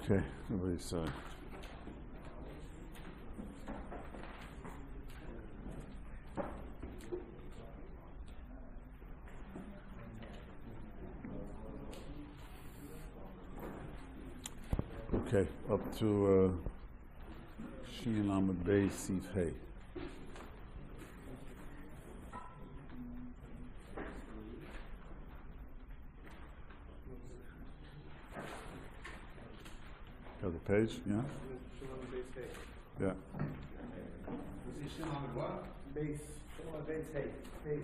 Okay, everybody's okay, up to Shin Amud Bey Sif Hey. Got the page, yeah? Yeah. What? Base. Base. Base.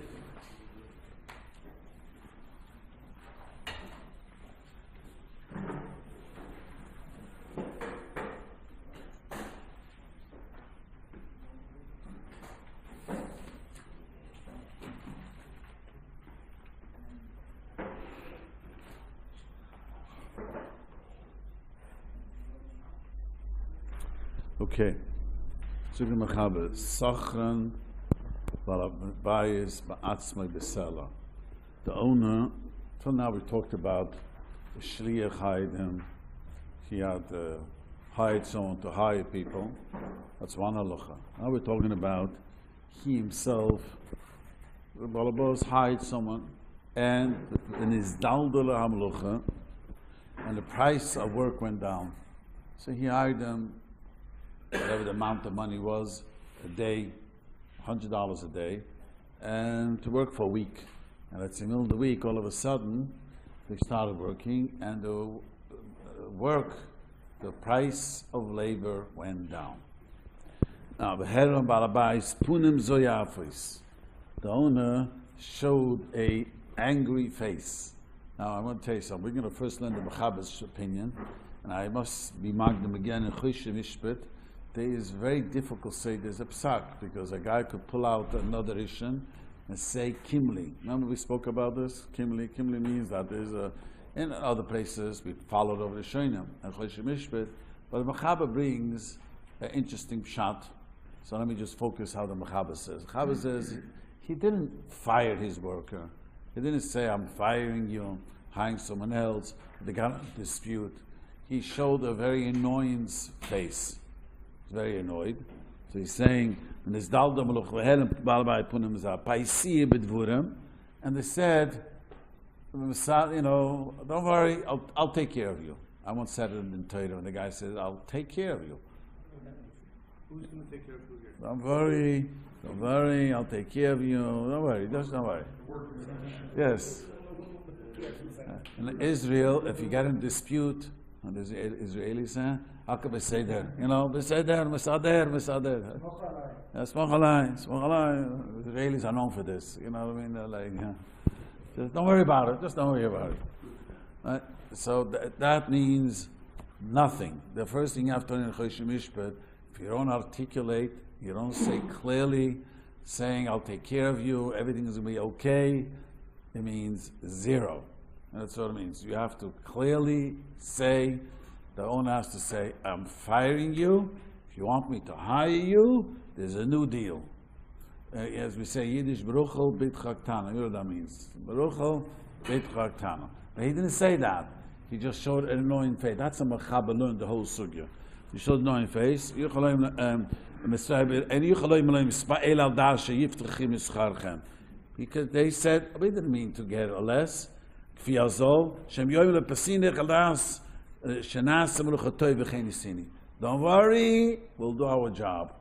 Okay. Zug dem Chaber, Sachran, Bayis, Ba'atzmai, Besela. The owner, till now we talked about the Shliach hired him. He had hired someone to hire people. That's one halacha. Now we're talking about he himself, the Balabos hired someone, and in his Daldala Hamlucha, and the price of work went down. So he hired them, whatever the amount of money was, a day, $100 a day, and to work for a week. And let's say middle of the week, all of a sudden, they started working, and the price of labor went down. Now, the Herren Balabais Punim Zoyafis, the owner showed a angry face. Now, I want to tell you something. We're going to first learn the Mechaber's opinion, and I must be Magdam again in Choshen Mishpat. There is very difficult to say there's a psak, because a guy could pull out another Rishon and say Kimli. Remember we spoke about this? Kimli means that there's in other places we followed over the Shoinim and Choshen Mishpat, but the Mechaber brings an interesting pshat. So let me just focus how the Mechaber says. Mechaber says he didn't fire his worker. He didn't say, I'm firing you, hiring someone else. They got a dispute. He showed a very annoyance face. Very annoyed. So he's saying, and they said, don't worry, I'll take care of you. I once said it in Tauber, and the guy said, I'll take care of you. Who's going to take care of who here? Don't worry, I'll take care of you. Don't worry, just don't worry. Yes. In Israel, if you get in dispute, and the Israelis say, how can we say that? Beseder. Smach alai. The Israelis are known for this. You know what I mean? They're like, just don't worry about it. Just don't worry about it. Right? So that means nothing. The first thing you have to learn in Choshen Mishpat, if you don't articulate, you don't say clearly, saying, I'll take care of you, everything is going to be okay, it means zero. That's what it means. You have to clearly say, the owner has to say, I'm firing you. If you want me to hire you, there's a new deal. As we say Yiddish, Beruchel bit chaktana. You know what that means? Beruchel bit chaktana. But he didn't say that. He just showed an annoying face. That's a Mechaber learned the whole sugya. He showed an annoying face. And because they said, we didn't mean to get a less. Don't worry, we'll do our job.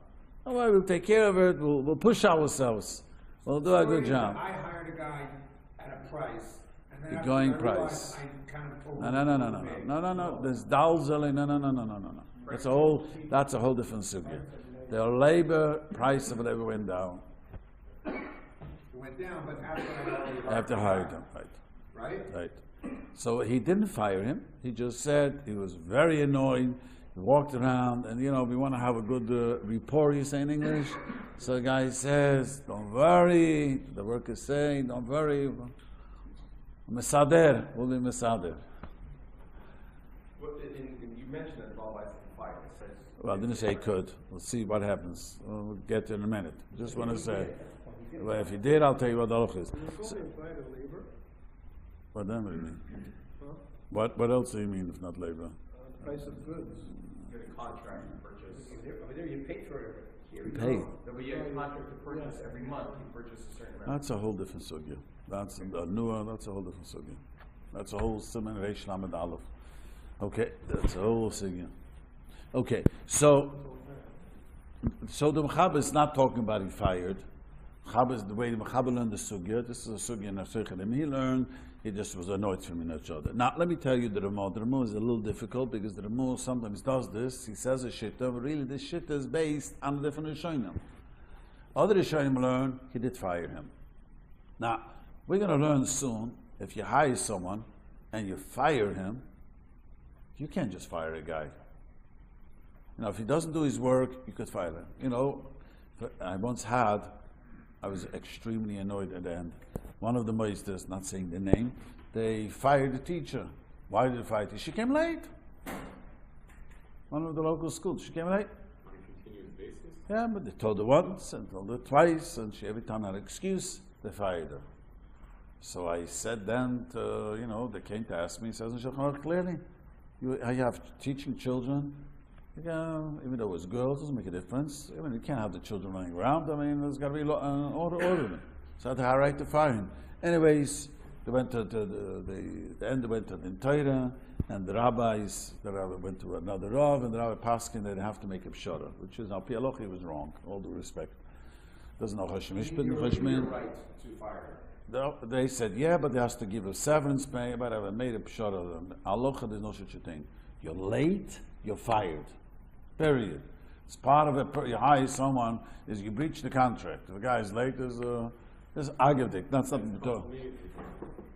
Don't worry, we'll take care of it, we'll push ourselves. We'll do a good job. I hired a guy at a price, and then The going price. I kind of No. There's dalzeli, no. That's a whole different subject. The labor, price of labor went down. It went down, but after I After hired him, right. So he didn't fire him. He just said he was very annoyed. He walked around, and we want to have a good rapport, you say in English. So the guy says, don't worry. The worker's saying, don't worry. Mesader, we'll be Mesader. Well, you mentioned that Rabbi can fire. It says. Well, I didn't say he could. We'll see what happens. We'll get to it in a minute. Just want to say. Well, if he did, I'll tell you what the halacha is. What then? What do you mean? What else do you mean if not labor? price of goods. You get a contract to purchase. Over there you pay for it. Here you Pay. go. There'll be a contract to purchase every month. You purchase a certain amount. That's a whole different sugya. That's a newer. That's a whole different sugya. That's a whole Siman Reish Lamed Aleph. Okay, that's a whole sugya. Okay, so the Mechaber is not talking about he fired. Mechaber is the way the Mechaber learned the sugya. This is a sugya in Sechiras. He learned. He just was annoyed from each other. Now, let me tell you the Ramah. The Ramah is a little difficult because the Ramah sometimes does this. He says a shitta, but really this shitta is based on a different Rishonim. Other Rishonim learn he did fire him. Now, we're going to learn soon, if you hire someone and you fire him, you can't just fire a guy. You know, if he doesn't do his work, you could fire him. You know, I was extremely annoyed at the end. One of the meisters, not saying the name, they fired the teacher. Why did they fire the teacher? She came late. One of the local schools, she came late. On a continuous basis? Yeah, but they told her once and told her twice, and she every time had an excuse, they fired her. So I said then, they came to ask me, he says, clearly, you have teaching children, even though it's girls, doesn't make a difference. I mean, you can't have the children running around. I mean, there's got to be an order. So I had the right to fire him. Anyways, they went to the end. They went to the Tauber, and the Rabbi went to another Rav, and the Rabbi Paskin they'd have to make a pshara, which is Pi Halacha was wrong. All due respect, doesn't know Mishpat and Choshen. Right to fire. They said, yeah, but they has to give a severance pay. But I made a pshara. Halacha, there's no such a thing. You're late, you're fired. Period. It's part of it. You hire someone is you breach the contract. If the guy is late, there's agavdik. That's something to talk.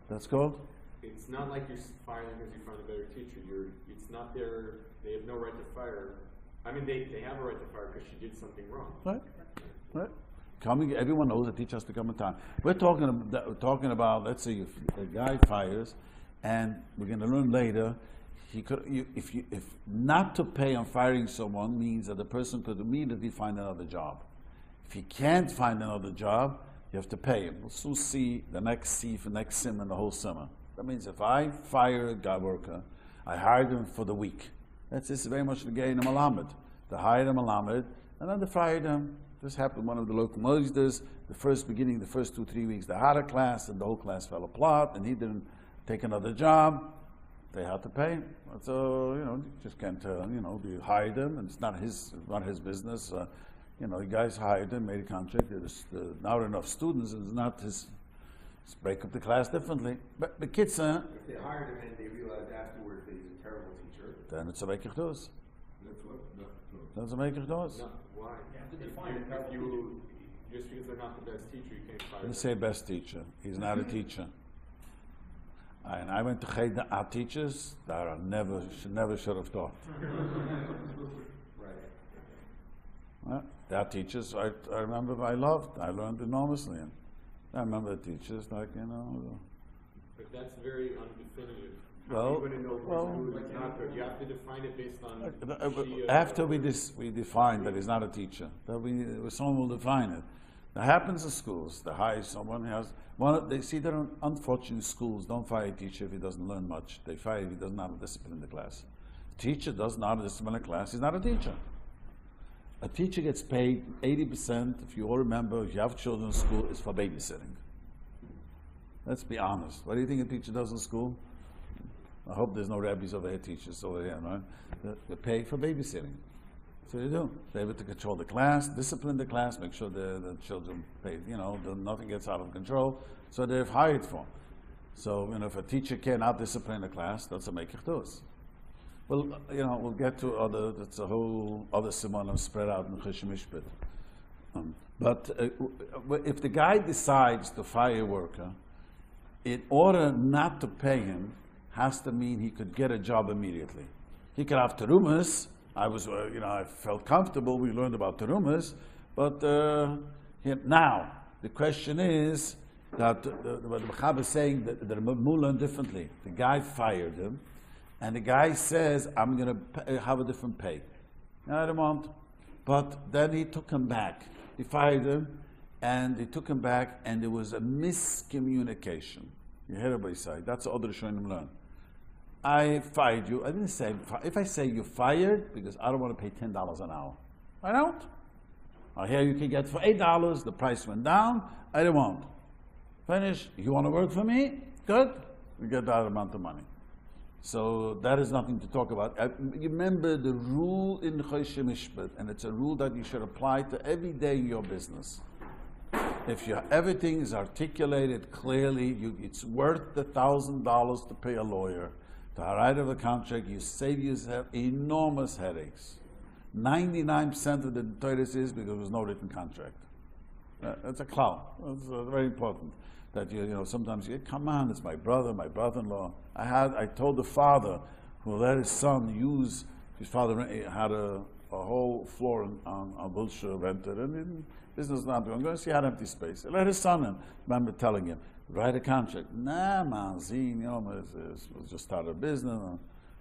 That's called? It's not like you're firing because you find a better teacher. It's not their. They have no right to fire. I mean, they have a right to fire because she did something wrong. Right. Everyone knows a teacher has to come in time. We're talking about. Let's say if a guy fires, and we're going to learn later. If not to pay on firing someone means that the person could immediately find another job. If he can't find another job, you have to pay him. We'll soon see the next Siman, the whole summer. That means if I fire a guy worker, I hired him for the week. This is very much the guy in the Malamed. They hired him Malamed, and then they fired him. This happened one of the local moisders. The first 2-3 weeks, they had a class, and the whole class fell apart, and he didn't take another job. They had to pay him. So, you just can't, you hired him, and it's not his business. The guys hired him, made a contract. There's not enough students, and it's not his. Let's break up the class differently. But the kids, If they hired him and they realized afterwards that he's a terrible teacher, then it's a Meikerdos. that's what. That's a Meikerdos. No, why? You have to define a terrible teacher. Just because they're not the best teacher, you can't fire Let's them. say best teacher. He's not a teacher. And I went to Cheder, our teachers that I should have taught. Right. Their teachers, I remember I learned enormously. And I remember the teachers, But that's very undefinitive. You have to define it based on. After we define that he's not a teacher, someone will define it. That happens in schools. They hire someone who has they see that unfortunate schools don't fire a teacher if he doesn't learn much. They fire if he doesn't have discipline in the class. A teacher does not have discipline in the class. He's not a teacher. A teacher gets paid 80%. If you all remember, if you have children in school, is for babysitting. Let's be honest. What do you think a teacher does in school? I hope there's no rabbis over here, teachers over here, right? They pay for babysitting. That's what they do. They're able to control the class, discipline the class, make sure the children pay, nothing gets out of control. So they're hired for. So, if a teacher cannot discipline the class, that's a meikerdos. Well, we'll get to that's a whole other Siman spread out in Mishpat. But if the guy decides to fire a worker, in order not to pay him, has to mean he could get a job immediately. He could have terumas. I felt comfortable. We learned about terumas, but now the question is that what the Mechaber is saying that the Rabbi learned differently. The guy fired him, and the guy says, "I'm going to have a different pay." I don't want, but then he took him back. He fired him, and he took him back, and there was a miscommunication. You hear everybody say that's the other Rishonim learn. I fired you. I didn't say, if I say you're fired because I don't want to pay $10 an hour, I don't. I hear you can get for $8, the price went down, I don't want. Finish, you want to work for me? Good, you get that amount of money. So that is nothing to talk about. You remember the rule in Choshen Mishpat, and it's a rule that you should apply to every day in your business. If everything is articulated clearly, it's worth the $1,000 to pay a lawyer to write of the contract. You save yourself enormous headaches. 99% of the Torahs is because there's no written contract. That's a clown. That's very important. That sometimes you come on, it's my brother, my brother-in-law. I told the father who let his son use. His father had a whole floor on Wilshire rented, and business is not doing. I'm going to see how empty space. Let his son in. I remember telling him, write a contract. Nah, man, we'll just start a business.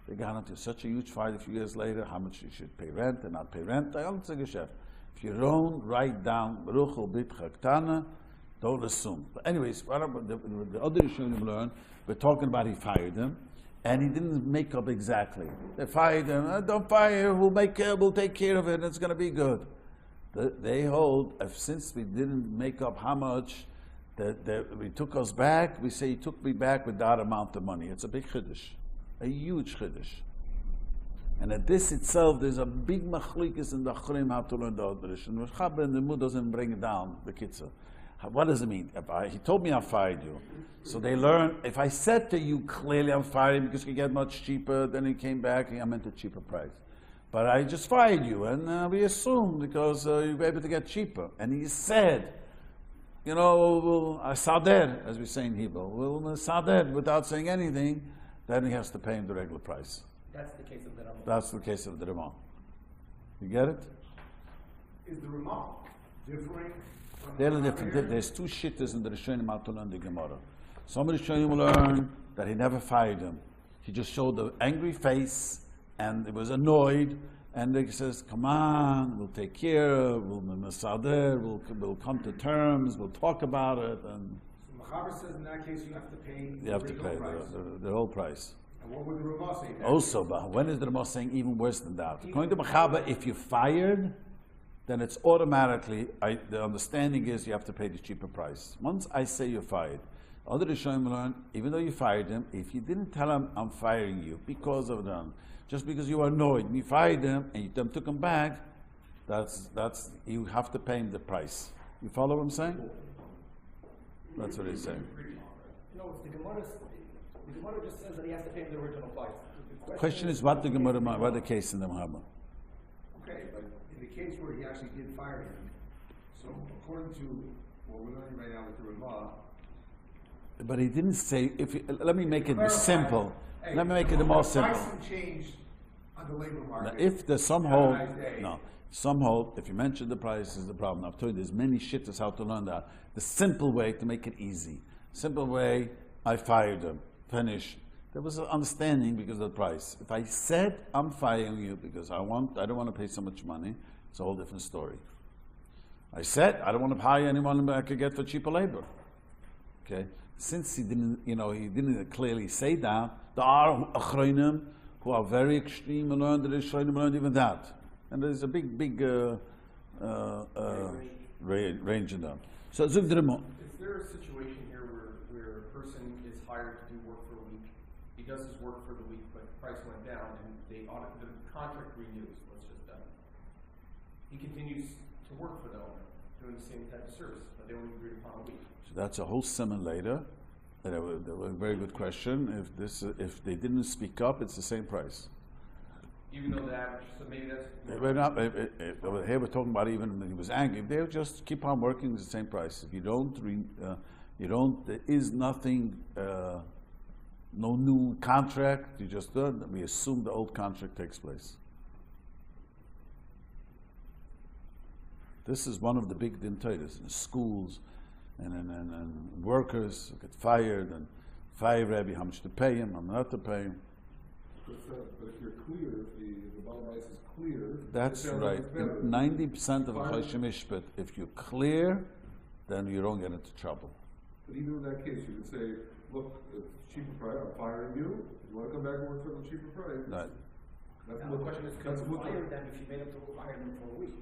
They got into such a huge fight a few years later, how much you should pay rent and not pay rent. I don't say Geschäft. If you don't write down, don't assume. But anyways, the other Shiurim learned, we're talking about he fired him, and he didn't make up exactly. They fired him, don't fire, we'll take care of it, and it's going to be good. They hold, since we didn't make up how much, that we took us back, we say he took me back with that amount of money. It's a big chiddush, a huge chiddush. And at this itself, there's a big machlikas in the Achrim how to learn the Odrish. And Mishpat and the Mud doesn't bring it down, the kitzah. What does it mean? He told me I fired you. So they learn, if I said to you clearly I'm firing because you get much cheaper, then he came back and I meant a cheaper price. But I just fired you, and we assumed because you were able to get cheaper. And he said, sader, as we say in Hebrew, sader, without saying anything, then he has to pay him the regular price. That's the case of the Ramah. That's the case of the Ramah. You get it? Is the Ramah differing? They're different. There's two shittas in the Rishonim how to learn the Gemara. Some of the Rishonim learn that he never fired him. He just showed the angry face and he was annoyed. And he says, "Come on, we'll take care. We'll come to terms. We'll talk about it." And So Mechaber says in that case you have to pay you have to pay the whole price. And what would the Ramah say? Also, but when is the Ramah saying even worse than that? According to Mechaber, if you fired, then it's automatically, the understanding is you have to pay the cheaper price. Once I say you're fired, other Rishonim learn, even though you fired him, if you didn't tell him I'm firing you because of them, just because you were annoyed, and you fired him and you then took him back, that's you have to pay him the price. You follow what I'm saying? That's what he's saying. No, it's the Gemara just says that he has to pay the original price. The question is what the Gemara, what the case in the Muhammad. Okay, but in the case where he actually did fire him, so according to what we're learning right now with the Ramah, but he didn't say. Let me make it simple. Hey, Let me make it the most simple. Pricing changed on the labor market. Now, if there's some Have a hold, nice day. no, some hold. If you mention the price, is the problem. I've told you there's many shittas how to learn that. The simple way to make it easy. Simple way. I fired him. Finish. There was an understanding because of the price. If I said I'm firing you because I don't want to pay so much money, it's a whole different story. I said I don't want to hire anyone I could get for cheaper labor. Okay. Since he didn't clearly say that, there are Achronim who are very extreme and learn that Achronim learned even that. And there's a big range in them. So Zug Dremon. Is there a situation here where a person is hired to do work for a week? He does his work for the week, but the price went down, and the contract renews. Let's just he continues to work for the owner, doing the same type of service, but they only agreed upon a week. So that's a whole Siman later. That was a very good question. If they didn't speak up, it's the same price. Even though the average, so maybe that's. We're not, here we're talking about even when he was angry. They'll just keep on working the same price. If you don't, there is nothing, no new contract. You just don't. We assume the old contract takes place. This is one of the big din Torahs in schools, and workers get fired and fire Rabbi how much to pay him, how much not to pay him. But if you're clear, if the Baal Bais is clear, that's right. 90% of a Choshen Mishpat, if you're clear, then you don't get into trouble. But even in that case, you could say, look, it's cheaper price, I'm firing you, you wanna come back and work for the cheaper price? Right. That's Now the question is, can that's you what fire them if you made up to hire them for a week?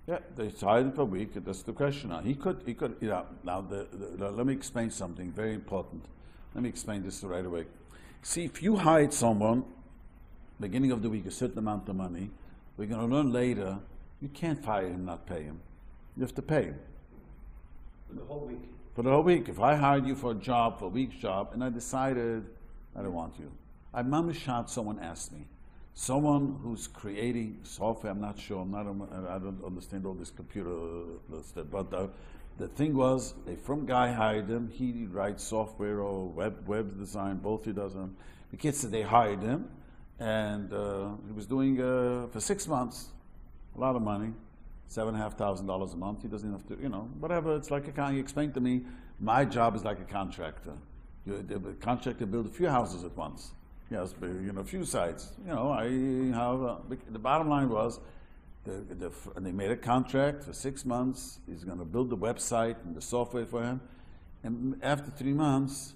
Yeah, they hired him for a week. That's the question now. He could, you know, now let me explain something very important. Let me explain this right away. See, if you hired someone, beginning of the week, a certain amount of money, we're going to learn later, you can't fire him, not pay him. You have to pay him. For the whole week. For the whole week. If I hired you for a job, for a week's job, and I decided I don't want you. I shot someone asked me. Someone who's creating software, I'm not sure, I don't understand all this computer stuff, but the thing was, a from guy hired him, he writes software or web design, both he does them. The kids said they hired him, and he was doing, for 6 months, a lot of money, $7,500 a month. He doesn't have to, you know, whatever, it's like he explained to me, my job is like a contractor. The contractor build a few houses at once. Yes, you know, a few sites. You know, I have the bottom line was, they made a contract for 6 months. He's going to build the website and the software for him. And after 3 months,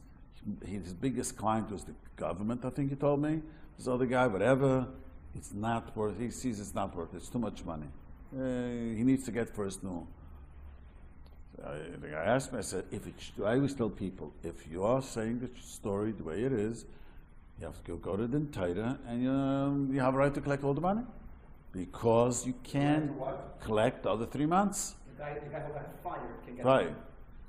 his biggest client was the government. I think he told me. This other guy, whatever, it's not worth. He sees it's not worth. It's too much money. He needs to get first new. I asked me. I said, I always tell people, if you are saying the story the way it is, you have to go to the Torah, and you have a right to collect all the money, because you can't collect the other 3 months. The guy who got fired can get Right.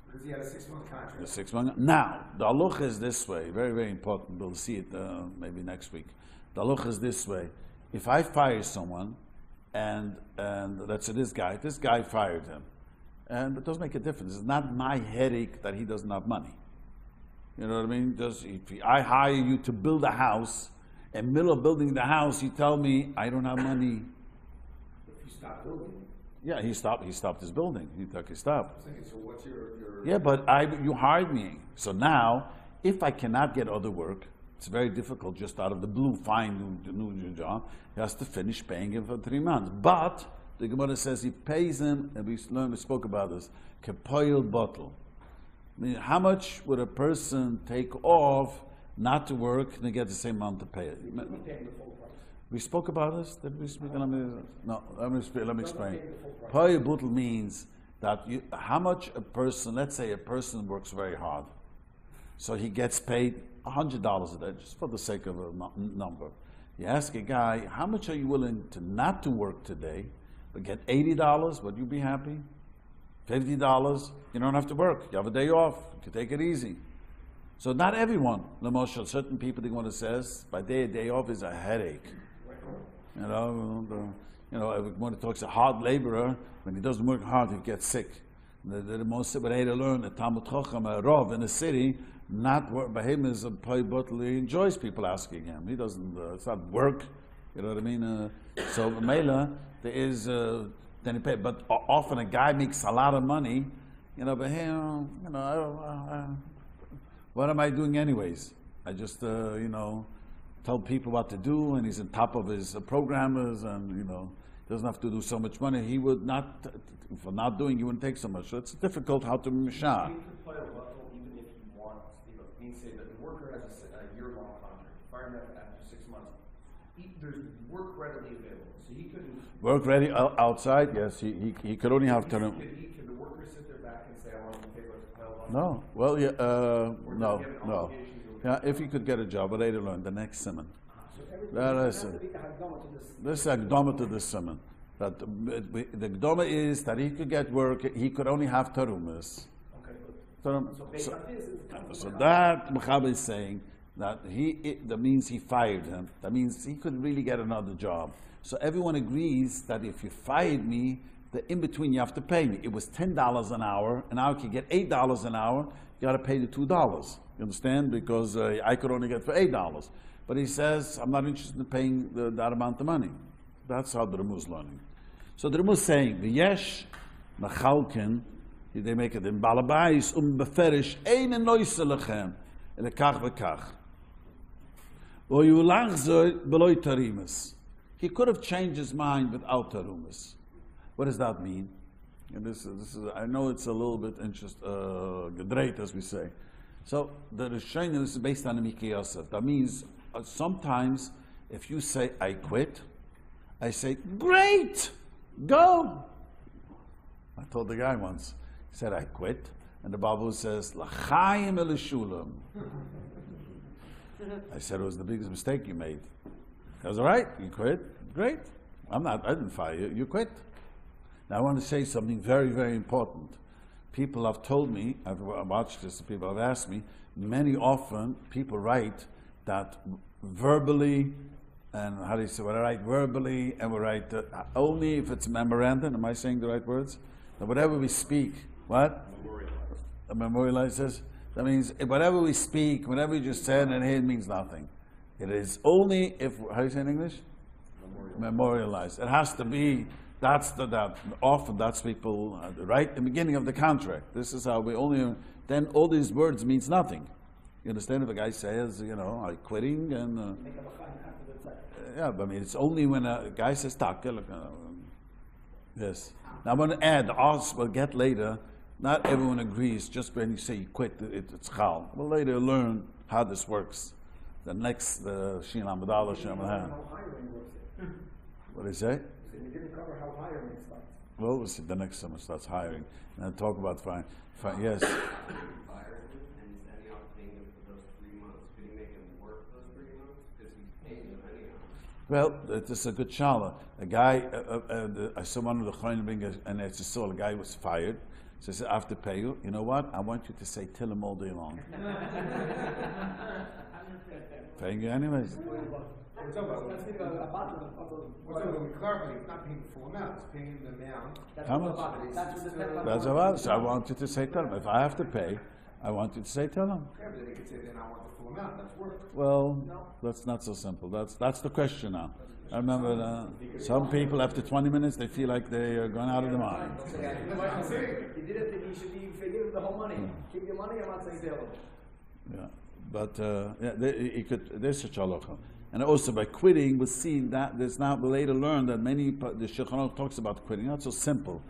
Because he had a 6-month contract. The 6 months. Now, the halacha is this way. Very, very important. We'll see it maybe next week. The halacha is this way. If I fire someone, and let's say this guy fired him, and it doesn't make a difference. It's not my headache that he doesn't have money. You know what I mean? If I hire you to build a house, in the middle of building the house, you tell me I don't have money. If you stop building. Yeah, he stopped his building. He took his stop. I'm saying, so what's your Yeah, but you hired me. So now, if I cannot get other work, it's very difficult just out of the blue, find a new job. He has to finish paying him for 3 months. But the Gemara says he pays him, and we spoke about this, kepoil bottle. I mean, how much would a person take off not to work and get the same amount to pay it? We spoke about this. Did we speak? No. Let me explain. Poalim bottle means that how much a person. Let's say a person works very hard, so he gets paid $100 a day, just for the sake of a number. You ask a guy, how much are you willing to not to work today, but get $80? Would you be happy? $50, you don't have to work. You have a day off. You can take it easy. So not everyone. L'moshel, certain people, the one that says, by day off is a headache. You know, when it talks a hard laborer, when he doesn't work hard, he gets sick. The most way to learn, the Talmud Chacham, a Rav in the city, not work by him is a bottle. He enjoys people asking him. He doesn't, it's not work. You know what I mean? So, Mela, there is, then he pay. But often a guy makes a lot of money, you know, but hey, you know, what am I doing anyways? I just, you know, tell people what to do, and he's on top of his programmers, and, you know, doesn't have to do so much money. He would not, for not doing, he wouldn't take so much. So it's difficult how to mishah. You can play a bottle even if you want, you know, means say that the worker has a year-long contract, fire him after 6 months. There's work readily available, so he couldn't. Work ready outside? Yes, he could only have to. Can the worker sit there back and say, I want to pay like No. Well, yeah, no. Yeah, if he could get a job, but later learn the next Siman. This is Agdama to this Siman. That the Agdama is that he could get work. He could only have terumas. So that Mechaber is saying that that means he fired him. That means he could really get another job. So everyone agrees that if you fired me, the in between you have to pay me. It was $10 an hour, and now I can get $8 an hour. You got to pay the $2. You understand? Because I could only get for $8. But he says, I'm not interested in paying that amount of money. That's how the Ramuz is learning. So the Ramuz is saying, V'yesh machalkin, they make it in Balabais, beferish, eine neuse lechem, lekach v'kach. V'yulachzoi beloy tarimus. He could have changed his mind without tarumas. What does that mean? And this is I know it's a little bit gedreit, as we say. So the Rishonim is based on the Mikri Yosef. That means sometimes if you say, I quit, I say, great, go. I told the guy once, he said, I quit. And the Babu says, L'chaim el-shulam. I said, it was the biggest mistake you made. I was all right, you quit, great. I didn't fire you, you quit. Now I want to say something very, very important. People have told me, I've watched this, people have asked me, often people write that verbally, and how do you say, well, I write verbally, and we write only if it's memorandum, am I saying the right words? Now, whatever we speak, what? Memorializes. That means whatever we speak, whatever you just said, and here it means nothing. It is only if, how do you say in English? Memorialized. It has to be, often that's people, right in the beginning of the contract. This is how we only, then all these words means nothing. You understand? If a guy says, I'm quitting, and yeah, but I mean, it's only when a guy says taka. Yes. Now I'm going to add, we'll get later. Not everyone agrees. Just when you say you quit, it's chal. We'll later learn how this works. The next, the Shin Amadala, Shin Amadala. What do you say? You didn't cover how hiring starts. Well, we'll see. The next summer starts hiring, and then talk about fine. Yes. Well, this is a good shala. A guy, I saw one of the Cholim bring an Etzisol, a guy was fired. So he said, I have to pay you. You know what? I want you to say Tillim all day long. Paying you anyways. We're talking about when we clarify, it's not paying the full amount, it's paying the amount. How much? That's about it. So I want you to say Tillim. If I have to pay, I want you to say Tillim. Yeah, but then you could say, then I want the full amount, that's work. Well, that's not so simple. That's the question now. I remember some people after 20 minutes they feel like they are going out of their mind. You did it, you should be forgiven the whole money. Keep your money, I'm not saying sale. Yeah, but there's such halacha. And also by quitting, we'll see that we'll later learn that the Shulchan talks about quitting. Not so simple,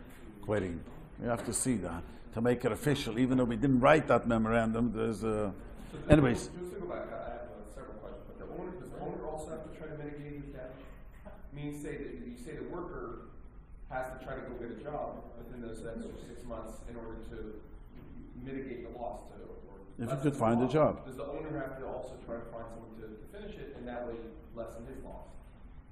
quitting. You have to see that to make it official. Even though we didn't write that memorandum, there's anyways. Just to go back, I have several questions. But does the owner also have to try to mitigate his damage? Means you say the worker has to try to go get a job within those extra 6 months in order to mitigate the loss to the worker. If you could find a job. Does the owner have to also try to find someone to finish it and that way lessen his loss?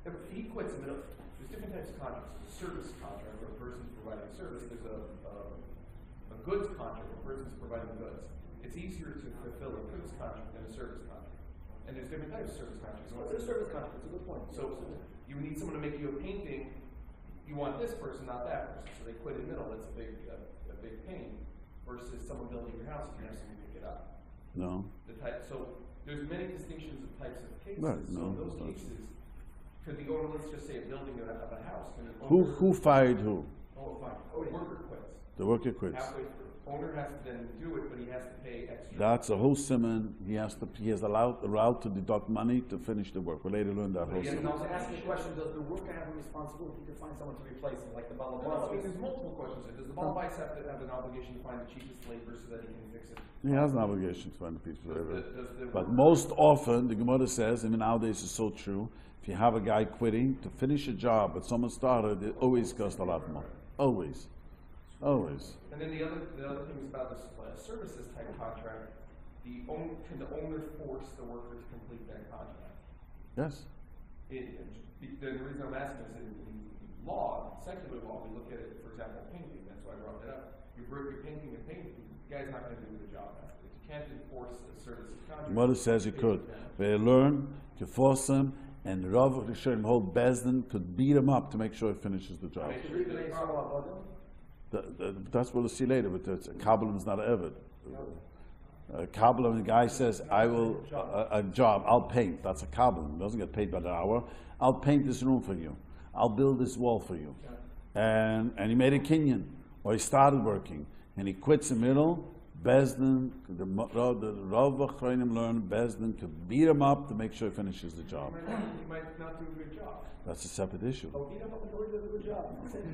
If he quits in the middle, there's different types of contracts. There's a service contract where a person's providing a service. There's a goods contract where a person's providing goods. It's easier to fulfill a goods contract than a service contract. And there's different types of service contracts. What's a service contract? It's a good point. So you need someone to make you a painting. You want this person, not that person. So they quit in the middle. That's a big pain. Versus someone building your house, you have someone to pick it up. No. So there's many distinctions of types of cases. Right, so no, in those cases, could the owner, let's just say a building of a house, can an Who owner, fired who? Oh, fine. The worker quits. The worker quits. Halfway through. Owner has to then do it, but he has to pay extra. That's a whole Siman. He is allowed to deduct money to finish the work. We'll later learn that whole But he has Siman. no To ask the question, does the worker have a responsibility to find someone to replace him, like the No, I mean, there's multiple questions. Does the Balabais have to have an obligation to find the cheapest labor so that he can fix it? He has an obligation to find the piece of labor. Does the But worker- most often, the Gemara says, I mean, nowadays it's so true, if you have a guy quitting to finish a job that someone started, it always costs a lot more. Always. Always. And then the other thing is about this services type contract. Can the owner force the worker to complete that contract? Yes. The reason I'm asking is in law, secular law, we look at it, for example, painting. That's why I brought that up. You're painting and painting. The guy's not going to do the job afterwards. You can't enforce a services contract. Mother says you could. They learn, you force him, and the Rav of the Shiurim whole Bezdin could beat him up to make sure he finishes the job. That's what we'll see later, but Kabbalah is not an Eved. Kabbalah, the guy says, I will, a job, I'll paint. That's a Kabbalah. He doesn't get paid by the hour. I'll paint this room for you. I'll build this wall for you. And he made a kinyan, or he started working, and he quits in the middle, Bezdin, the Rav Achronim learn, Bezdin could beat him up to make sure he finishes the job. He might not do a good job. That's a separate issue. Oh, beat him up until he does a good job. I think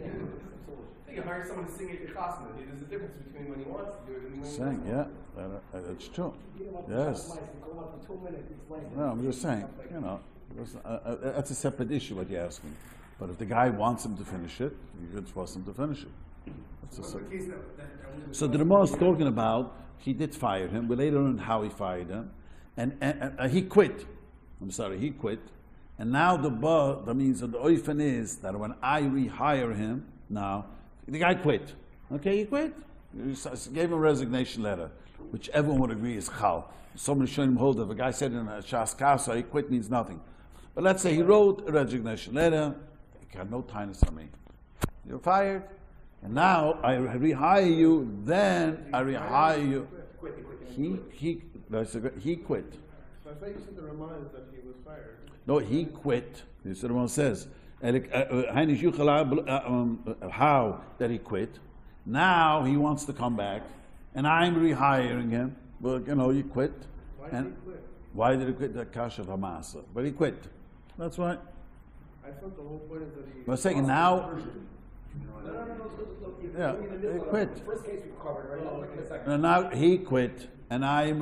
you hire someone to sing at your chasna. There's a difference between when he wants to do it and when he Saying, doesn't. yeah, that's true. Beat him up Yes. twice, you call him up for 2 minutes, explain. No, I'm just saying, you know, that's a separate issue what you're asking. But if the guy wants him to finish it, you could force him to finish it. That's a What's the separate. case that So the Ramah is talking about he did fire him. We later learn how he fired him, and he quit. I'm sorry, he quit. And now that means that the oifen is that when I rehire him, now the guy quit. Okay, he quit. He gave him a resignation letter, which everyone would agree is chal. Somebody showing him hold of. A guy said in a shas kasa, he quit means nothing. But let's say he wrote a resignation letter. He had no tightness on me. You're fired. And now I rehire you, then I rehire you. He quit. I thought you said the Ramah is that he was fired. No, he quit. This is what Ramah says. How that he quit. Now he wants to come back, and I'm rehiring him. Well, you know, he quit. Why did he quit? Why did he quit? The kasha v'masa. But he quit. That's right. I thought the whole point is that he... I'm saying now. No, look, Yeah, you're in the middle he of quit. The first case we covered, right? Look at the second. And now he quit, and I'm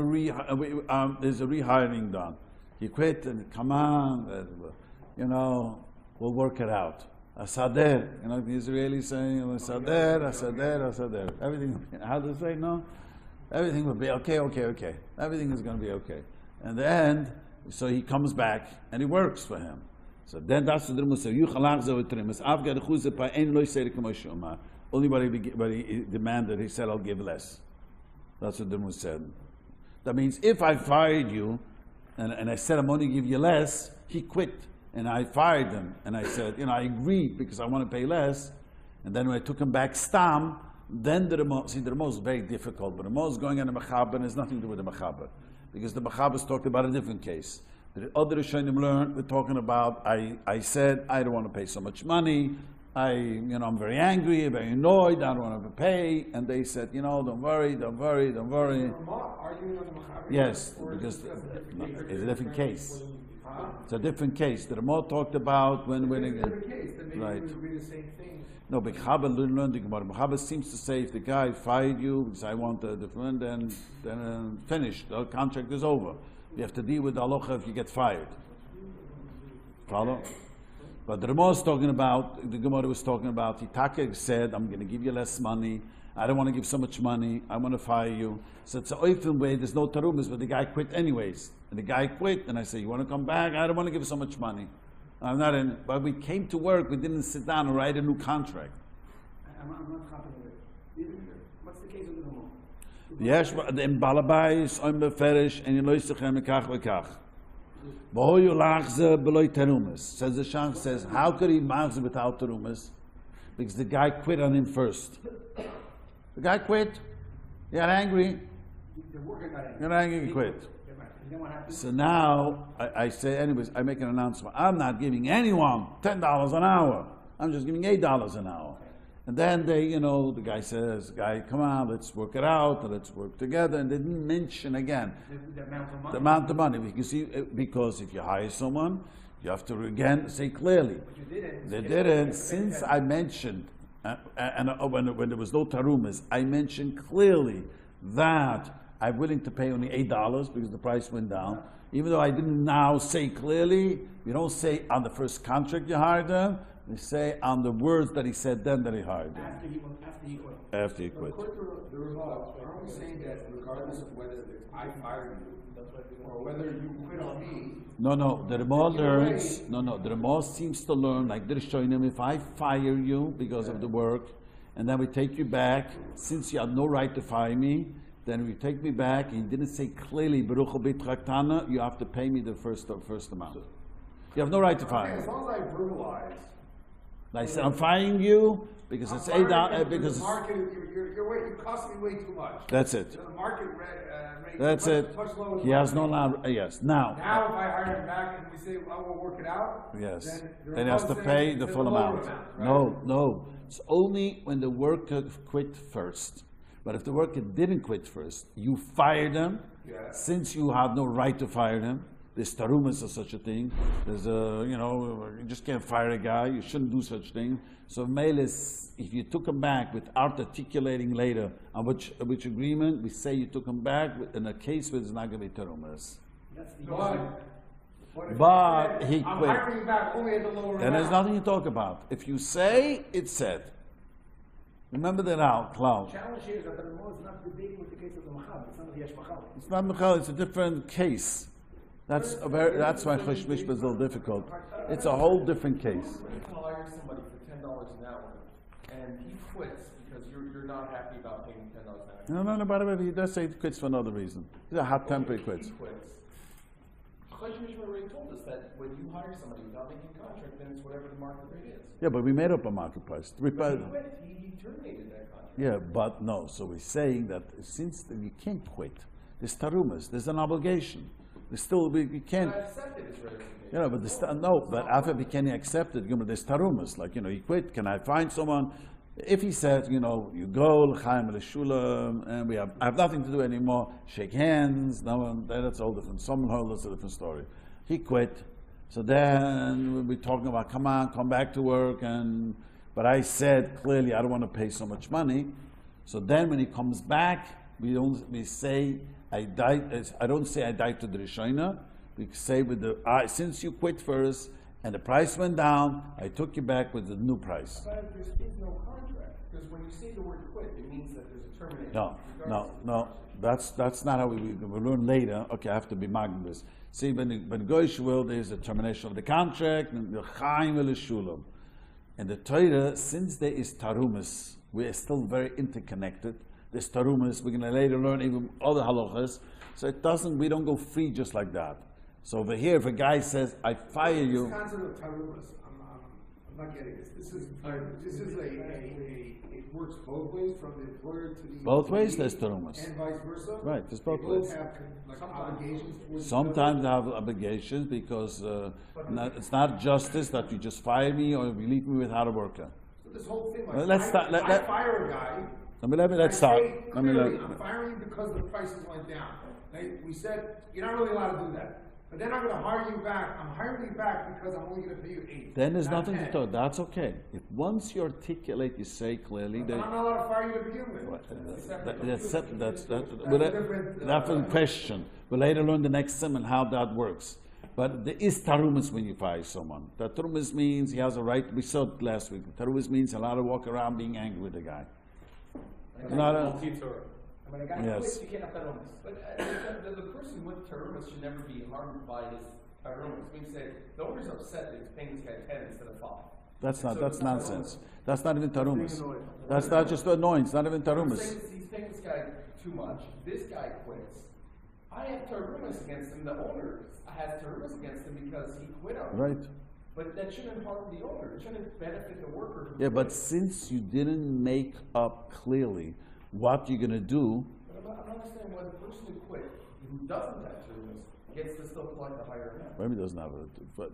there's a rehiring done. He quit, and come on, you know, we'll work it out. Asader, you know, the Israelis saying, asader. Everything, how do they say, no? Everything will be okay. Everything is going to be okay. And then, so he comes back, and he works for him. So then that's the Drumah says, Yuchalach Zavitrimus, Avgad Chuzepa, Ein Loy Seder Kamoshuma. Only what he demanded, he said, I'll give less. That's what Drumah said. That means if I fired you, and I said I'm only give you less, he quit. And I fired him. And I said, you know, I agreed because I want to pay less. And then when I took him back stam, then the Ramah is very difficult. But the Ramah is going on the Mechaber, and has nothing to do with the Mechaber. Because the Mechaber is talking about a different case. The other Rishonim learned, we're talking about, I said, I don't want to pay so much money. I'm very angry, very annoyed, I don't want to pay. And they said, don't worry. arguing on the Mechaber? Yes, because it's a different case. It's a different case. The Ramah talked about when It's a different case, then maybe right. it would be the same thing. No, but Chaber learned the Gemara. Chaber seems to say if the guy fired you because I want a different, then finish. The contract is over. You have to deal with the halacha if you get fired. Follow? But the Ramah is talking about, the Gemara was talking about, Hitake said, I'm going to give you less money. I don't want to give so much money. I want to fire you. So it's an oifim way. There's no tarumas, but the guy quit anyways. And the guy quit, and I say, you want to come back? I don't want to give so much money. I'm not in. But we came to work. We didn't sit down and write a new contract. I'm not happy with it. What's the case with the Ramah? Yes, in Balabais, I'm beferish, and you loisachem ekach v'kach. B'hoyu lachze b'loi terumas. Says the Shach says, how could he machze without terumas? Because the guy quit on him first. The guy quit. He got angry. The worker got angry. Got angry, he quit. And then what happened? So now, I say, anyways, I make an announcement. I'm not giving anyone $10 an hour. I'm just giving $8 an hour. And then the guy says, come on, let's work it out, let's work together. And they didn't mention again The amount of money. the amount of money. Because if you hire someone, you have to again say clearly. But you didn't. They didn't. Since I mentioned, when there was no tarumas, I mentioned clearly that I'm willing to pay only $8 because the price went down. Even though I didn't now say clearly, you don't say on the first contract you hired them. You say on the words that he said then that he hired them. After he quit. After he quit. According to the Ramah, aren't we saying that regardless of whether I fired you, or whether you quit on me, No, the Ramah learns, the Ramah seems to learn, like they're showing him, if I fire you because of the work, and then we take you back, since you have no right to fire me, then we take me back, and he didn't say clearly, Baruch hu b'traktana, you have to pay me the first amount. You have no right to fire as me. long as I verbalize. I said, I'm firing you because it's $8, because the market, you're costing me way too much. that's it. The market rate That's it. much lower. He has no now. Yes. Now. Now, if I hire him back and we say, well, we'll work it out. Yes. Then Then he has to pay the full amount. Right? No. It's only when the worker quit first. But if the worker didn't quit first, you fire them. Yeah. Since you have no right to fire them, there's tarumas or such a thing. There's you just can't fire a guy. You shouldn't do such thing. So Melis, if you took him back without articulating later on which agreement, we say you took him back in a case where there's not going to be tarumas. That's the But he I'm quit. hiring back only at the lower Then there's amount. nothing to talk about. If you say, it's said. Remember that out, Cloud. The challenge here is that the Ramah is not debating with the case of the Machal. It's not the Yesh Machal. It's not Michal, it's a different case. That's why Chosh Mishpat is a little difficult. It's a whole different case. When you can hire somebody for $10 an hour, and he quits because you're not happy about paying him $10 an hour. No, by the way, he does say he quits for another reason. He's a hot temper, he quits. He quits. Choshen Mishpat already told us that when you hire somebody without making a contract, then it's whatever the market rate is. Yeah, but we made up a market price. But he quit. He terminated that contract. Yeah, but no. So we're saying that since you can't quit, there's tarumas, there's an obligation. There's still, you can't. I accepted his resignation. You know, but after we can accept it, there's tarumas. Like, he quit. Can I find someone? If he said, you go, l'chaim l'shulam, and I have nothing to do anymore, shake hands, that's a whole different, that's a different story. He quit. So then we'll be talking about, come back to work, but I said clearly I don't want to pay so much money. So then when he comes back, we don't say I don't say I died to the Rishoina. We say since you quit first and the price went down, I took you back with the new price. But there is no contract, because when you say the word quit, it means that there's a termination. No. That's not how we learn later. Okay, I have to be magnus. See, when Goyish will, there's a termination of the contract and the chaim shulam. And the Torah, since there is tarumas, we are still very interconnected. There's tarumas. We're going to later learn even other halachas. So we don't go free just like that. So over here, if a guy says, "I fire you," This concept of tarumas, I'm not getting this. This is it works both ways from the employer to the both ways employee, there's tarumas. and vice versa. Right, there's both They ways. both have obligations towards each Sometimes other. I have obligations because it's not justice that you just fire me or you leave me without a worker. So this whole thing, Well, let's start- I fire a guy. Let's start. I say clearly, I'm firing you because the prices went down. We said you're not really allowed to do that. But then I'm going to hire you back. I'm hiring you back because I'm only going to pay you 8. Then there's not nothing to 10. talk. That's okay. If once you articulate, you say clearly, But I'm not allowed to fire you to begin with. that's a question. We'll later learn the next Siman how that works. But there is tarumas when you fire someone. That tarumas means he has a right. We saw it last week. Tarumas means allowed to walk around being angry with the guy. Not a- When a guy Yes. quits, you can't have tarumas. But the person with tarumas should never be harmed by his tarumas. We say the owner's upset that he's paying this guy 10 instead of 5. That's nonsense. That's not even tarumas. That's not just annoyance. Not even I'm tarumas. saying he's paying this guy too much. This guy quits. I have tarumas against him. The owner has tarumas against him because he quit on me. Right. But that shouldn't harm the owner. It shouldn't benefit the worker. who Yeah, but quit. since you didn't make up clearly what you're going to do, But I'm not understanding why the person who quit, who doesn't have tarumas, gets to still collect the higher amount. maybe doesn't have it. But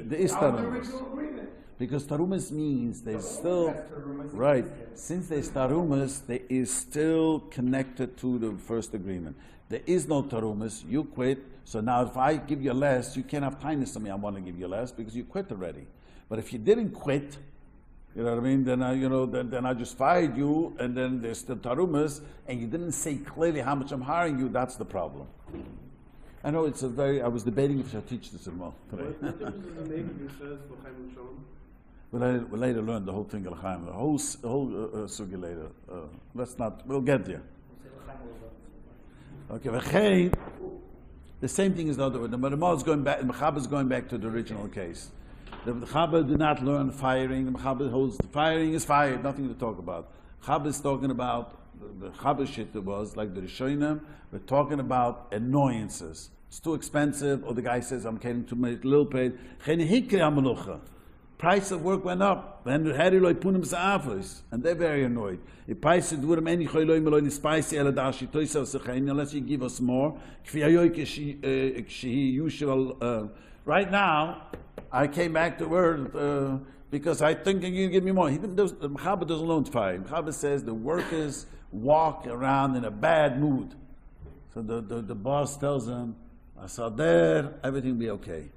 there is Out of the tarumas. original agreement. Because tarumas means there's The still, owner has tarumas right, against him. since there's tarumas, there is still connected to the first agreement. There is no tarumas, you quit, so now if I give you less, you can't have kindness to me, I want to give you less, because you quit already. But if you didn't quit, you know what I mean, then I just fired you, and then there's still tarumas, and you didn't say clearly how much I'm hiring you, that's the problem. I know I was debating if I should teach this in more today. What difference does it make if it says l'chaim l'shalom? We'll later learn the whole thing of L'chaim, the whole sugi later. We'll get there. Okay, v'chein, the same thing is the other way. The Ramah is going back, the Mechaba is going back to the original case. The Mechaba did not learn firing. The Mechaba holds the firing is fired, nothing to talk about. Mechaba is talking about, the Mechaba shit was like the Rishonim, we're talking about annoyances. It's too expensive, or the guy says, I'm getting too much, little paid. Price of work went up. And they're very annoyed. Unless you give us more. Right now, I came back to work because I think you can give me more. The Mechaba doesn't loan to fire. Mechaba says the workers walk around in a bad mood. So the boss tells them, Asader, everything will be okay.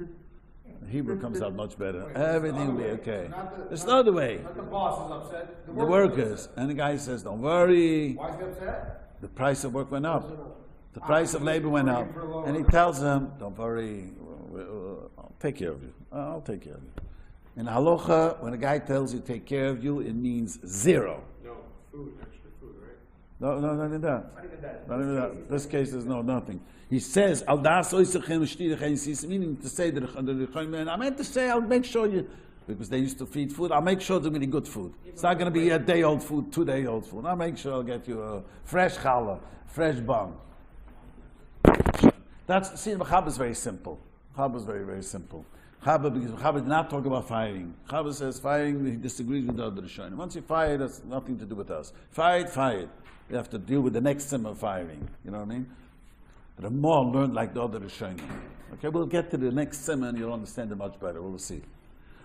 The Hebrew comes out much better. Everything will be okay. There's no other way. Not the boss is upset. The workers. And the guy says, don't worry. Why is he upset? The price of work went up. The price of labor went up. And he tells them, don't worry, I'll take care of you. I'll take care of you. In Halacha, when a guy tells you take care of you, it means zero. No, food, extra food, right? No, not even that. Not even that. Not even that. This case is nothing. He says, Al das meaning to say that I meant to say, I'll make sure you, because they used to feed food, I'll make sure there's going to be good food. It's not going to be a day-old food, 2-day-old food. I'll make sure I'll get you a fresh challah, fresh bun. See, Mechaba is very simple. Mechaba is very, very simple. Because Mechaba did not talk about firing. Mechaba says firing, he disagrees with the other Rishonim. Once you fire, that's nothing to do with us. Fired. You have to deal with the next sim of firing. You know what I mean? The more learned like the other Rishonim. Okay, we'll get to the next sim and you'll understand it much better. We'll see.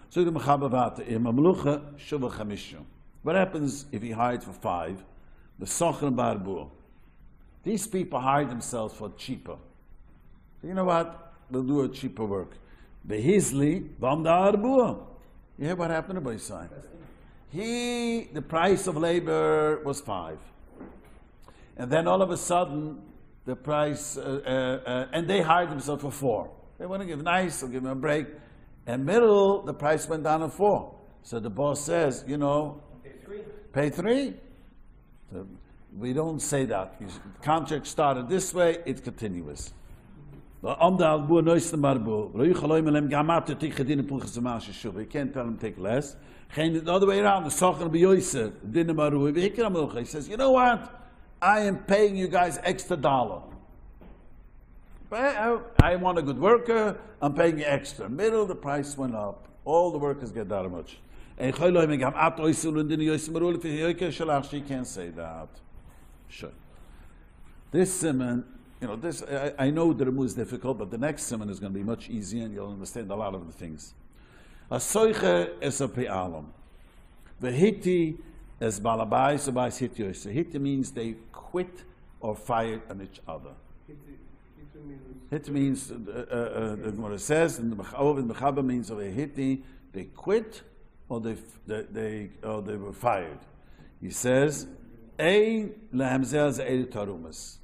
So the Mechaba vata, Mamlucha Shuva Chamishu. What happens if he hired for 5? The Sochen Barbu. These people hired themselves for cheaper. So you know what? We'll do a cheaper work. Behizli, Vamda Arbu. You hear what happened to Boisai? The price of labor was 5. And then all of a sudden, the price, and they hired themselves for 4. They want to give nice, they'll give them a break. And middle, the price went down to 4. So the boss says, pay 3. So we don't say that. The contract started this way, it's continuous. You can't tell him take less. The other way around, he says, you know what? I am paying you guys extra $1. I want a good worker, I'm paying you extra. Middle, the price went up. All the workers get that much. She can't say that. Sure. This Siman, I know the Remu is difficult, but the next Siman is going to be much easier and you'll understand a lot of the things. A soiche es a Poalim. The Hitti is balabai, so by Hitti. Hitti means they quit or fired on each other. Hitti means, the Gemara says, and the Mechaba means of a Hitti, they quit or they were fired. He says, Ein lehamzel ze'ed tarumas.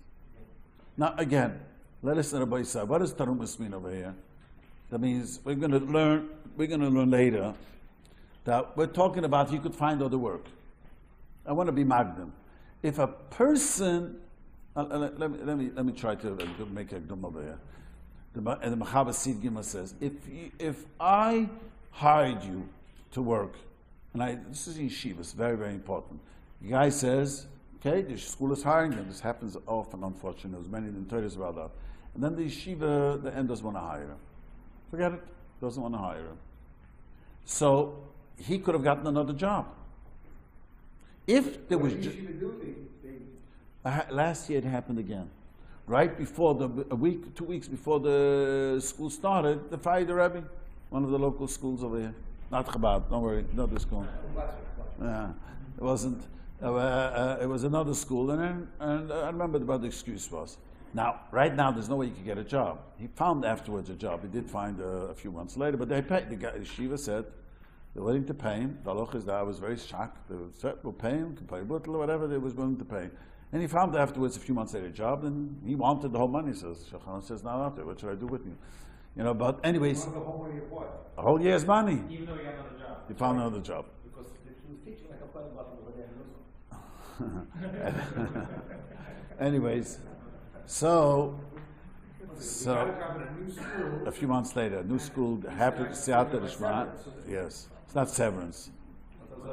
Now again, let us know Rabbi say, what does tarumas mean over here? That means we're going to learn later that we're talking about he could find other work. I want to be magnum. If a person, let me try to make a gum over here. And the Mechaba Sid Gimel says, if I hired you to work, and this is in yeshiva, it's very, very important. The guy says, okay, the school is hiring them. This happens often, unfortunately. There's many in the about that. And then the yeshiva, the end doesn't want to hire him. Forget it. Doesn't want to hire him. So he could have gotten another job. If there was last year it happened again. Right before 2 weeks before the school started, they fired the Rabbi, one of the local schools over here. Not Chabad, don't worry, not this school. Yeah, it wasn't. It was another school, and I remember what the excuse was. Now, right now, there's no way he could get a job. He found afterwards a job. He did find a few months later, but they paid. The yeshiva said they're willing to pay him. The halacha is that I was very shocked. They said, we'll pay him, can pay a little or whatever they was willing to pay. And he found afterwards, a few months later, a job, and he wanted the whole money. He says, Shachan says, not out there. What should I do with you? But anyways, the whole money of what? a whole year's money. Even though he had another job. He found another job. Because he was teaching like a fun about over there in Jerusalem. Anyways, so A new school. a few months later, a new school happened to see out the Shema. Yes, it's not severance.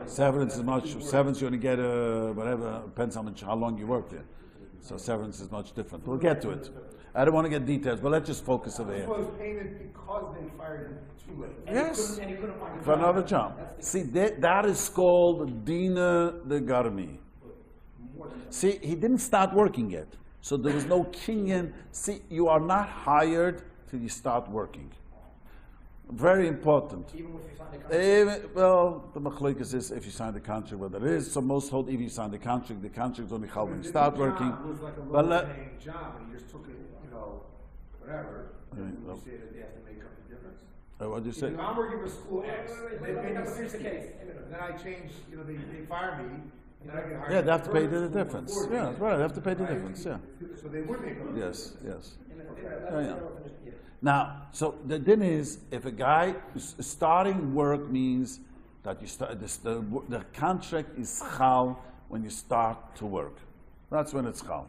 Severance is much. Severance you're going to get whatever, depends how long you work there. So severance is much different. We'll get to it. I don't want to get details, but let's just focus over here. This was payment because they fired him too late. Yes, And he couldn't find a for job. another job. See, that is called Dina the Garmi. See, he didn't start working yet. So there was no kinyan. See, you are not hired till you start working. Very important. Even if you sign the contract. Well, the machlokes is if you sign the contract, whether it is. So most hold if you sign the contract is only chal when you start working. It was like a But low-paying job, and you just took it, whatever. Then no. you say that they have to make up the difference. What did you say? If I'm working for school X, and they pay me Here's the 60, case. then I change, they fire me, and then I get hired. Yeah, they have to pay the for difference. 40. Yeah, that's right. They have to pay the Right? difference. Yeah. So they would make up. the Yes. difference. Yes. Yeah. Now, so the thing is, if a guy starting work means that you start the contract is chal when you start to work. That's when it's chal.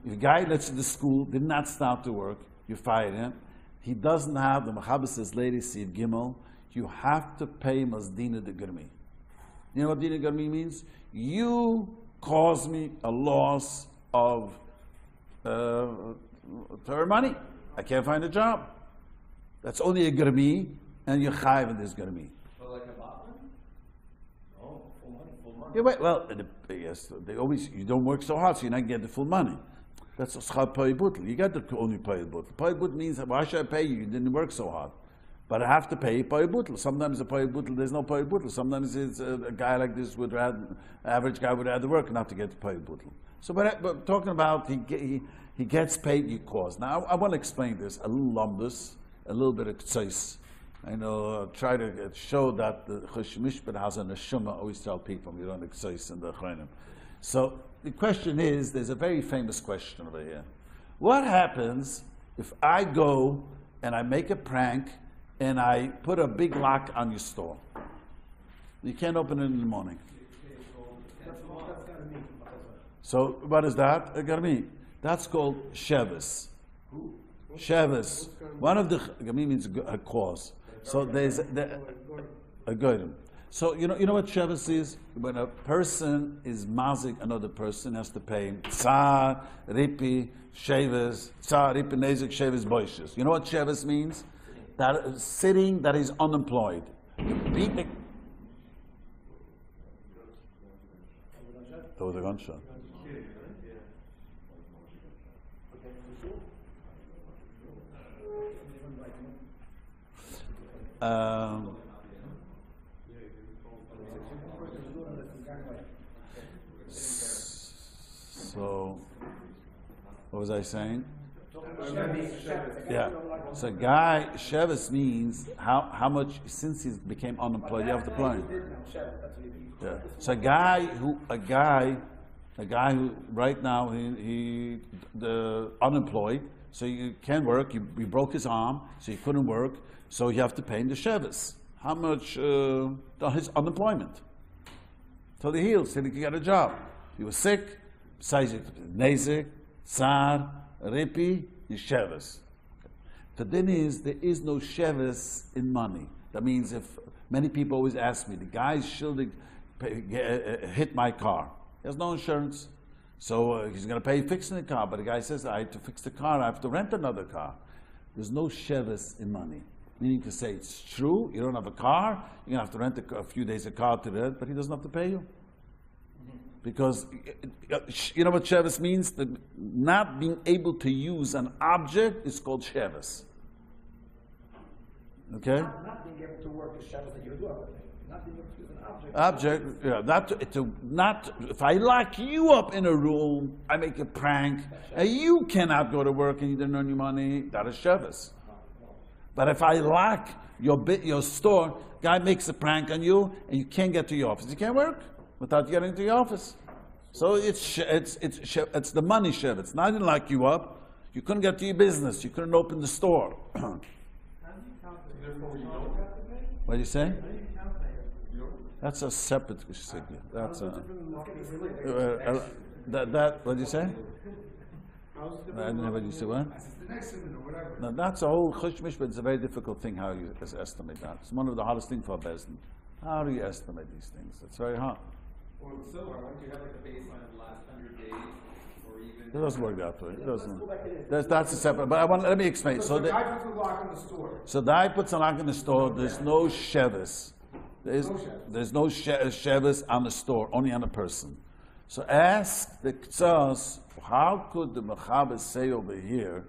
If a guy that's in the school did not start to work, you fire him. He doesn't have the Mechaber says, ladies, Siv Gimel. You have to pay Mazdina de Germi. You know what Dina Germi means? You caused me a loss of to earn money. I can't find a job. That's only a Germi, and you're chayiv in this Germi. But like a bottom? Oh, full money. Yeah, well, yes, they always, you don't work so hard, so you're not getting the full money. That's a schad pay butl. You got the only pay butl. Pay butl means, why should I pay you? You didn't work so hard. But I have to pay pay butl. Sometimes a pay butl, there's no pay butl. Sometimes it's a guy like this would rather, average guy would rather work not to get the pay butl. So, but talking about he gets paid you cause. Now, I want to explain this, a little lumbus, a little bit of tzais. I know, try to show that the Mishpat has a neshama. I always tell people, we don't tzais in the Elchonon. So, the question is, there's a very famous question over here. What happens if I go and I make a prank and I put a big lock on your store? You can't open it in the morning. So what is that? Garmi. That's called shevis. Shevis. One of the garmi means a cause. So there's a goyim. So you know what shevis is? When a person is mazik another person, has to pay him tsar, ripi, shevis, tsar, ripi, nezik, shevis, boishes. You know what shevis means? That sitting that is unemployed. That was a gunshot. So, what was I saying? Yeah. So, guy Shevis means how much since he became unemployed, you have to pay. Yeah. So, a guy who right now he the unemployed, so you can't work. He broke his arm, so he couldn't work. So you have to pay him the Shevis. How much his unemployment till he heals, till he can get a job. He was sick. Besides nezik, tsar, ripi, and shevis. The thing is, there is no shevis in money. That means if many people always ask me, the guy should hit my car. He has no insurance, so he's going to pay fixing the car. But the guy says, I have to fix the car. I have to rent another car. There's no shevis in money. Meaning to say, it's true. You don't have a car. You're going to have to rent a few days a car to rent, but he doesn't have to pay you. Because you know what shevis means? That not being able to use an object is called shevis. Okay? Not being able to work is shevis that you do everything. Not being able to use an object. Object, yeah. If I lock you up in a room, I make a prank, and you cannot go to work and you didn't earn your money, that is shevis. But if I lock your store, guy makes a prank on you, and you can't get to your office, you can't work without getting to the office. So it's the money shev. It's not even lock you up. You couldn't get to your business. You couldn't open the store. What do you say? That's a separate signa. That's a what do you say? I didn't know what you say. What? No, that's a whole chush mishpat. It's a very difficult thing how you estimate that. It's one of the hardest things for a bezdin. How do you estimate these things? It's very hard. Or so, why don't you have like a baseline of the last 100 days, or even? It doesn't work that way. It doesn't. That's a separate. But let me explain. So the guy puts a lock in the store. So the guy puts a lock in the store. There's no shevis. There's no shevis on the store, only on the person. So ask the ktsas, how could the Mechaber say over here?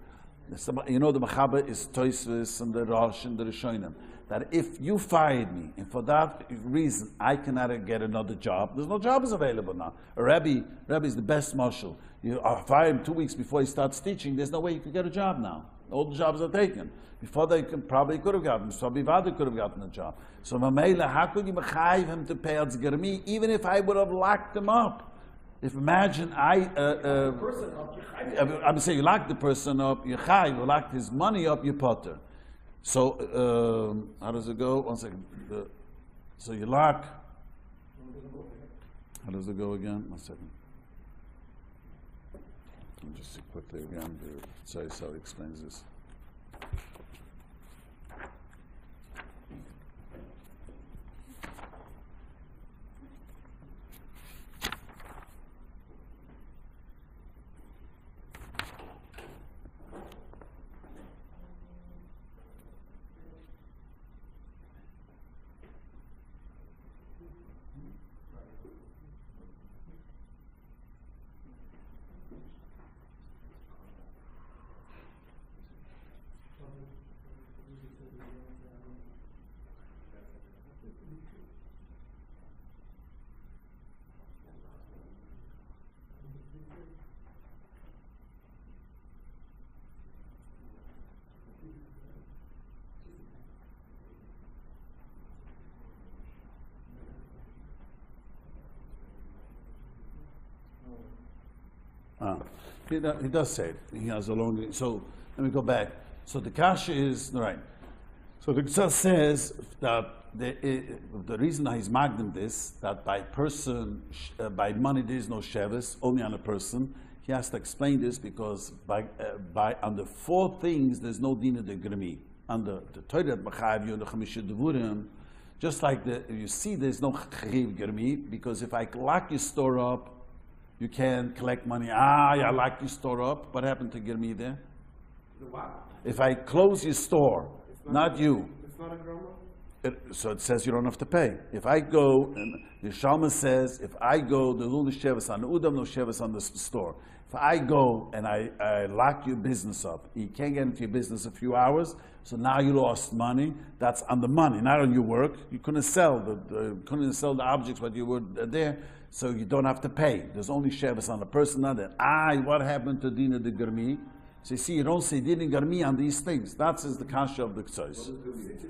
You know the Mechaber is Toisvis and the Rosh and the Rishonim. that if you fired me, and for that reason I cannot get another job, there's no jobs available now. A Rabbi is the best marshal. You fire him 2 weeks before he starts teaching, there's no way you could get a job now. All the jobs are taken. Before they probably could have gotten, Sabivada could have gotten a job. So Mamela, how could you mechayiv him to pay as germi, even if I would have locked him up? If imagine I'm saying you lock the person up, you chayiv, you lock his money up, you potter. So how does it go? 1 second. So you lock. How does it go again? 1 second. Let me just see quickly again. Sorry, how he explains this. He does say it. He has a long. So let me go back. So the kasha is right. So the Gemara says that the reason he's magnim this, that by person, by money there is no shevis, only on a person. He has to explain this because by under 4 things there's no dina de gremi. Under the Torah b'chayiv you the chamisha devurim, just like you see there's no chayiv gremi because if I lock your store up, you can't collect money. I lock your store up. What happened to gremi there? The what? If I close your store, not you. It's not a groma? So it says you don't have to pay. If I go, and the Shalma says, if I go, there's no shevis on the udam, no shevis on the store. If I go and I lock your business up, you can't get into your business a few hours, so now you lost money. That's on the money, not on your work. You couldn't sell the objects what you were there, so you don't have to pay. There's only shevis on the person, not that. What happened to Dina de Garmi? So you see, you don't say Dina Garmi on these things. That's the kasha of the Ktsos.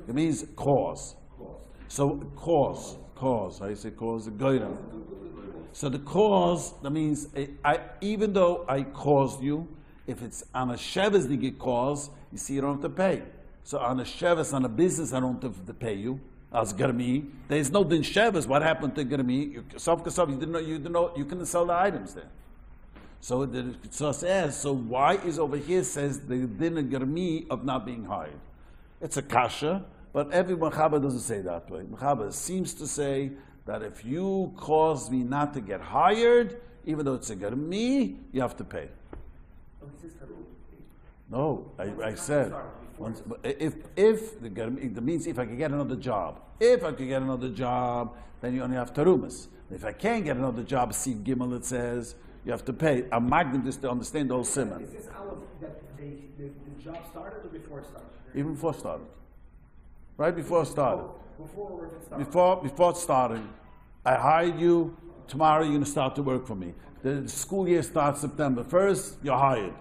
It means cause. So cause. How you say cause? The goyim. So the cause, that means, even though I caused you, if it's on a shevis they get cause, you see you don't have to pay. So on a shevis, on a business, I don't have to pay you. As garmi, there's no din shevis. What happened to garmi? You didn't know, you couldn't sell the items there. So the Ktsos says, so why is over here says the din garmi of not being hired? It's a kasha, but every Mechaba doesn't say that way. Mechaba seems to say that if you cause me not to get hired, even though it's a garmi, you have to pay. No, I said, if the garmi, it means if I can get another job. If I can get another job, then you only have tarumas. If I can't get another job, Siv Gimel, it says, you have to pay. I'm magnet this to understand the whole Siman. Is this out of that the job started or before it started? Even before it started. Right before it started. Before it started. Before it started, I hired you. Tomorrow you're going to start to work for me. The school year starts September 1st, you're hired.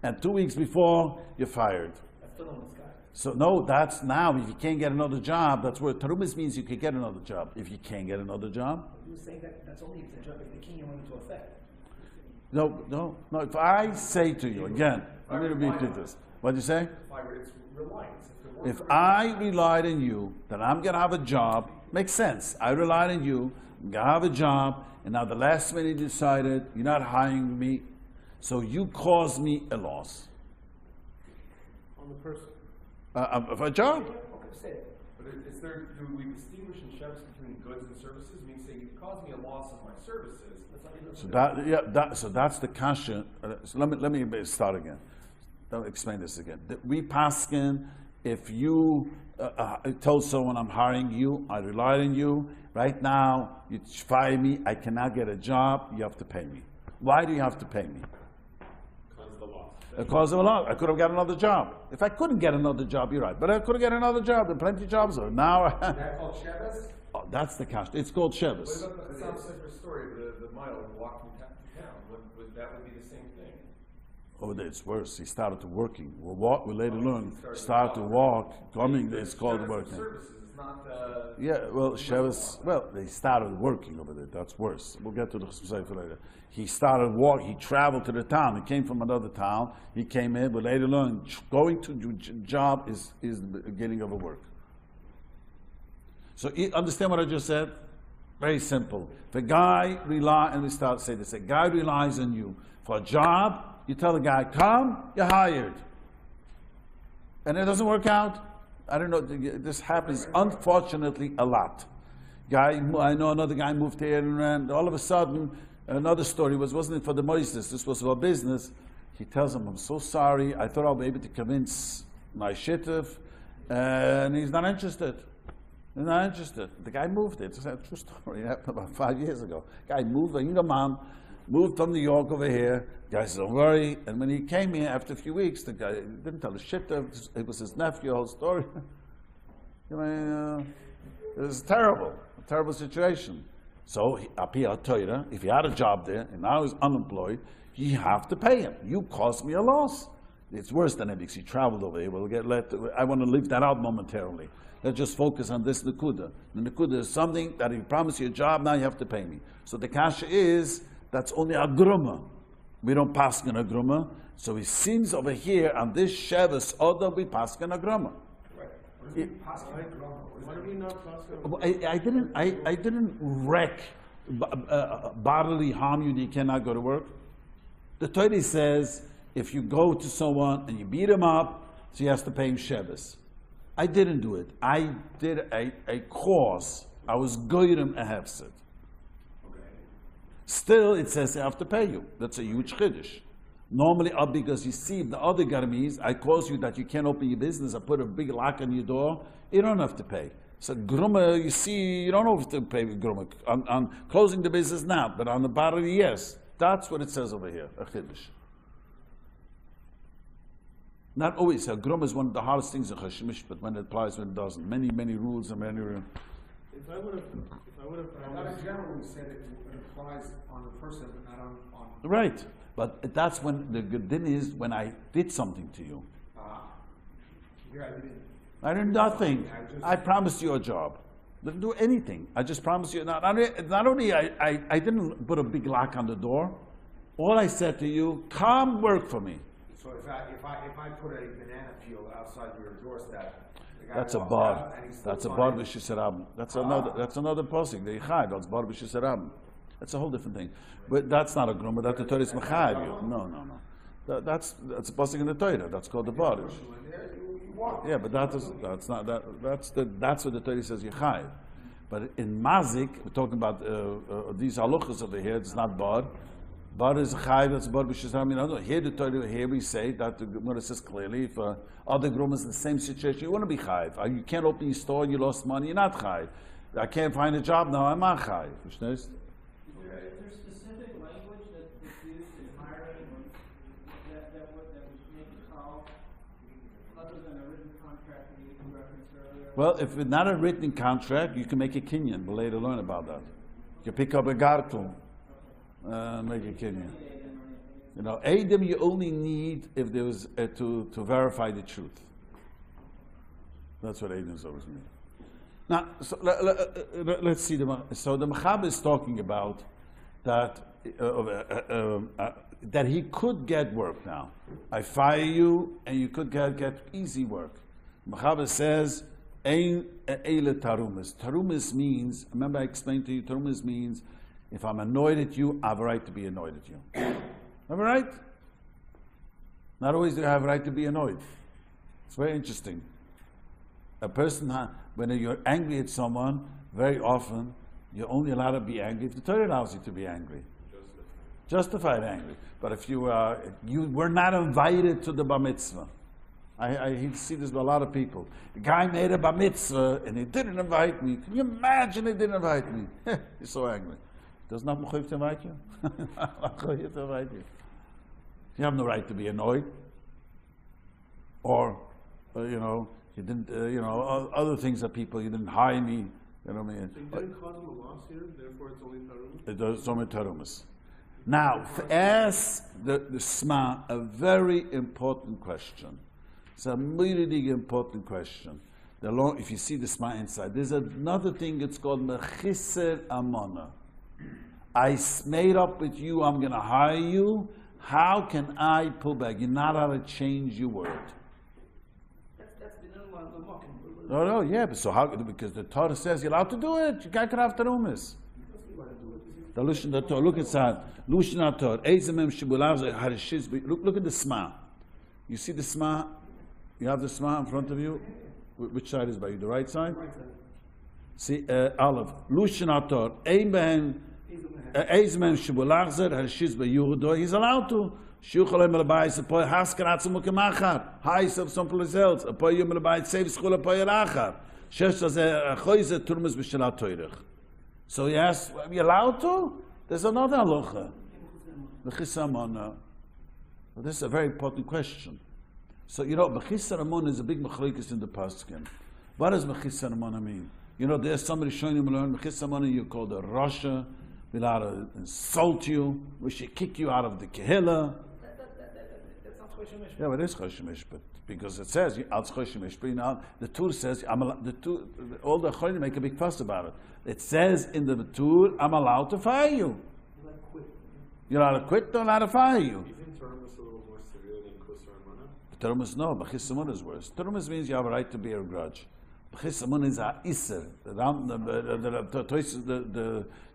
And 2 weeks before, you're fired. That's still on this guy. So no, that's now. If you can't get another job, that's where tarumas means you can get another job. If you can't get another job. You were saying that's only if the job, if the king went into effect. No. If I say to you, again, let me repeat this. What did you say? It's reliance. If I relied on you that I'm going to have a job, makes sense. I relied on you, I'm going to have a job, and now the last minute you decided you're not hiring me, so you caused me a loss. On the person. Of a job. But do we distinguish in Shevis between goods and services? I mean, say you caused me a loss of my services. So that's the kasha. So let me start again. Don't explain this again. We paskin, if you told someone I'm hiring you, I relied on you. Right now, you fire me. I cannot get a job. You have to pay me. Why do you have to pay me? Because of the loss. Because of a lot. I could have got another job. If I couldn't get another job, you're right. But I could have got another job. There are plenty of jobs. Now, Is that called Sheves? oh, that's the cash. It's called What Shevis. about the sounds like a story, the mile walk from town to town? That would be the same thing. Over there, it's worse. He started to working. We later learn. Start to walk. Coming, it's called Service working. Services, it's not, Yeah, well, Shevis, well, they started working over there. That's worse. We'll get to the Sefer later. He started walking. He traveled to the town. He came from another town. He came in, but later learned going to job is the beginning of a work. So understand what I just said? Very simple. If a guy and we start to say this, a guy relies on you for a job, you tell the guy, come, you're hired. And it doesn't work out. I don't know, this happens unfortunately a lot. I know another guy moved here and all of a sudden, another story wasn't it for the Moises, this was for business. He tells him, I'm so sorry, I thought I'll be able to convince my shittif, and he's not interested. He's not interested. The guy moved it. It's a true story. It happened about 5 years ago. Guy moved, a younger man, moved from New York over here. The guy said, don't worry. And when he came here after a few weeks, the guy didn't tell the shittif. It was his nephew, the whole story. I mean, it was terrible, a terrible situation. So, up here, Torah, if he had a job there and now he's unemployed, you have to pay him. You caused me a loss. It's worse than it because he traveled over here. I want to leave that out momentarily. Let's just focus on this Nakuda. The Nakuda is something that he promised you a job, now you have to pay me. So the kasha is, that's only a gruma. We don't paskin a gruma. So it seems over here on this Shevis Oda, we paskin a gruma. Why do we not paskin? I didn't wreck bodily harm you that you cannot go to work. The Torah says if you go to someone and you beat him up, so you have to pay him Shevis. I didn't do it. I did a course. I was goyim a hefset. Still, it says I have to pay you. That's a huge chiddush. Normally, because you see the other garmis, I cause you that you can't open your business. I put a big lock on your door. You don't have to pay. So gruma, you see, you don't have to pay with gruma. On closing the business, not, but on the bottom, yes. That's what it says over here, a chiddush. Not always. A gruma is one of the hardest things in Mishpat when it applies, when it doesn't. Many, many rules and many. If I would have, Not in general, we said it applies on the person, but not on. Right, but that's when the good thing is when I did something to you. Here I didn't. I did nothing. I promised you a job. Didn't do anything. I just promised you. Not only I didn't put a big lock on the door. All I said to you, come work for me. So if I put a banana peel outside your doorstep, the guy That's a walks bar. out and he's still That's a fine. bar b'shisarabim. That's another posing. The yichayv. That's bar b'shisarabim. That's a whole different thing. But that's not a grumma. That the Torah is mechayv you. No. That's a posing in the Torah. That's called the bar. You walk. Yeah, but that's not that's what the Torah says yichayv. But in mazik, we're talking about these halachas over here. It's not bar. Bar is chayv. That's bar b'shisarabim. Here the Torah. Here we say that the Gemara says clearly if other grummas in the same situation, you want to be chayv. You can't open your store. You lost money. You're not chayv. I can't find a job now. I'm not chayv. Is there specific language that's used in hiring that would make it call other than a written contract that you referenced earlier? Well, if it's not a written contract, you can make a kinyan. We'll later learn about that. You can pick up a gartel, make a kinyan. You know, Adam you only need if there was to verify the truth. That's what Adam always need. Now, so, let's see. So the Mechab is talking about that that he could get work now. I fire you, and you could get easy work. Mechab says, "Ein eile tarumas." Tarumas means. Remember, I explained to you. Tarumas means if I'm annoyed at you, I have a right to be annoyed at you. Have a right? Not always do I have a right to be annoyed. It's very interesting. A person, when you're angry at someone, very often you're only allowed to be angry if the Torah allows you to be angry. Justified angry. But if you were not invited to the bar mitzvah, I see this with a lot of people. The guy made a bar mitzvah and he didn't invite me. Can you imagine he didn't invite me? He's so angry. Does not Mechuyev to invite you? Mechuyev to invite you. You have no right to be annoyed. or you didn't, other things that people, you didn't hire me. You know what I mean? It didn't cause him a loss here, therefore it's only tarum. It does only tarumas. Now, ask the Sma a very important question. It's a really important question. If you see the Sma inside, there's another thing. It's called mechiser amana. I made up with you. I'm going to hire you. How can I pull back? You're not allowed to change your word. That's the normal mocking. No, yeah, but so how? Because the Torah says you're allowed to do it. You can't have tarumas. The Lushan the Torah. Look inside. Lushan Torah. Ezemem shibulav harishiz. Look at the Sma. You see the Sma? You have the Sma in front of you. Which side is by you? The right side. See, Aleph. Lushan Torah. Ezemem shibulav harishiz b'yudo. He's allowed to. Shiurim melabais apoy haskanat sumukemachar. High of some results. Apoy yom melabais save school apoy rachar. Shesh zeh choyze turmes b'shelat toirich. So he asks, are you allowed to? There's another halacha. Mechiser amana. Well, this is a very important question. So, mechiser amana is a big machlokes in the paskin. What does mechiser amana mean? There's somebody showing you learn mechiser amana, you call the Rasha, we'll allowed to insult you, we should kick you out of the kehillah. That's not Choshen Mishpat. Yeah, but it is Choshen Mishpat. Because it says, Al Choshen Mishpat. The Tur says, all the Cholim make a big fuss about it. It says in the Tur, I'm allowed to fire you. You're allowed to quit, not allowed to fire you. Isn't tarumas a little more severe than kosar amana? Tarumas, no, mechiser amana is worse. Tarumas means you have a right to bear a grudge. Mechiser amana is a iser. The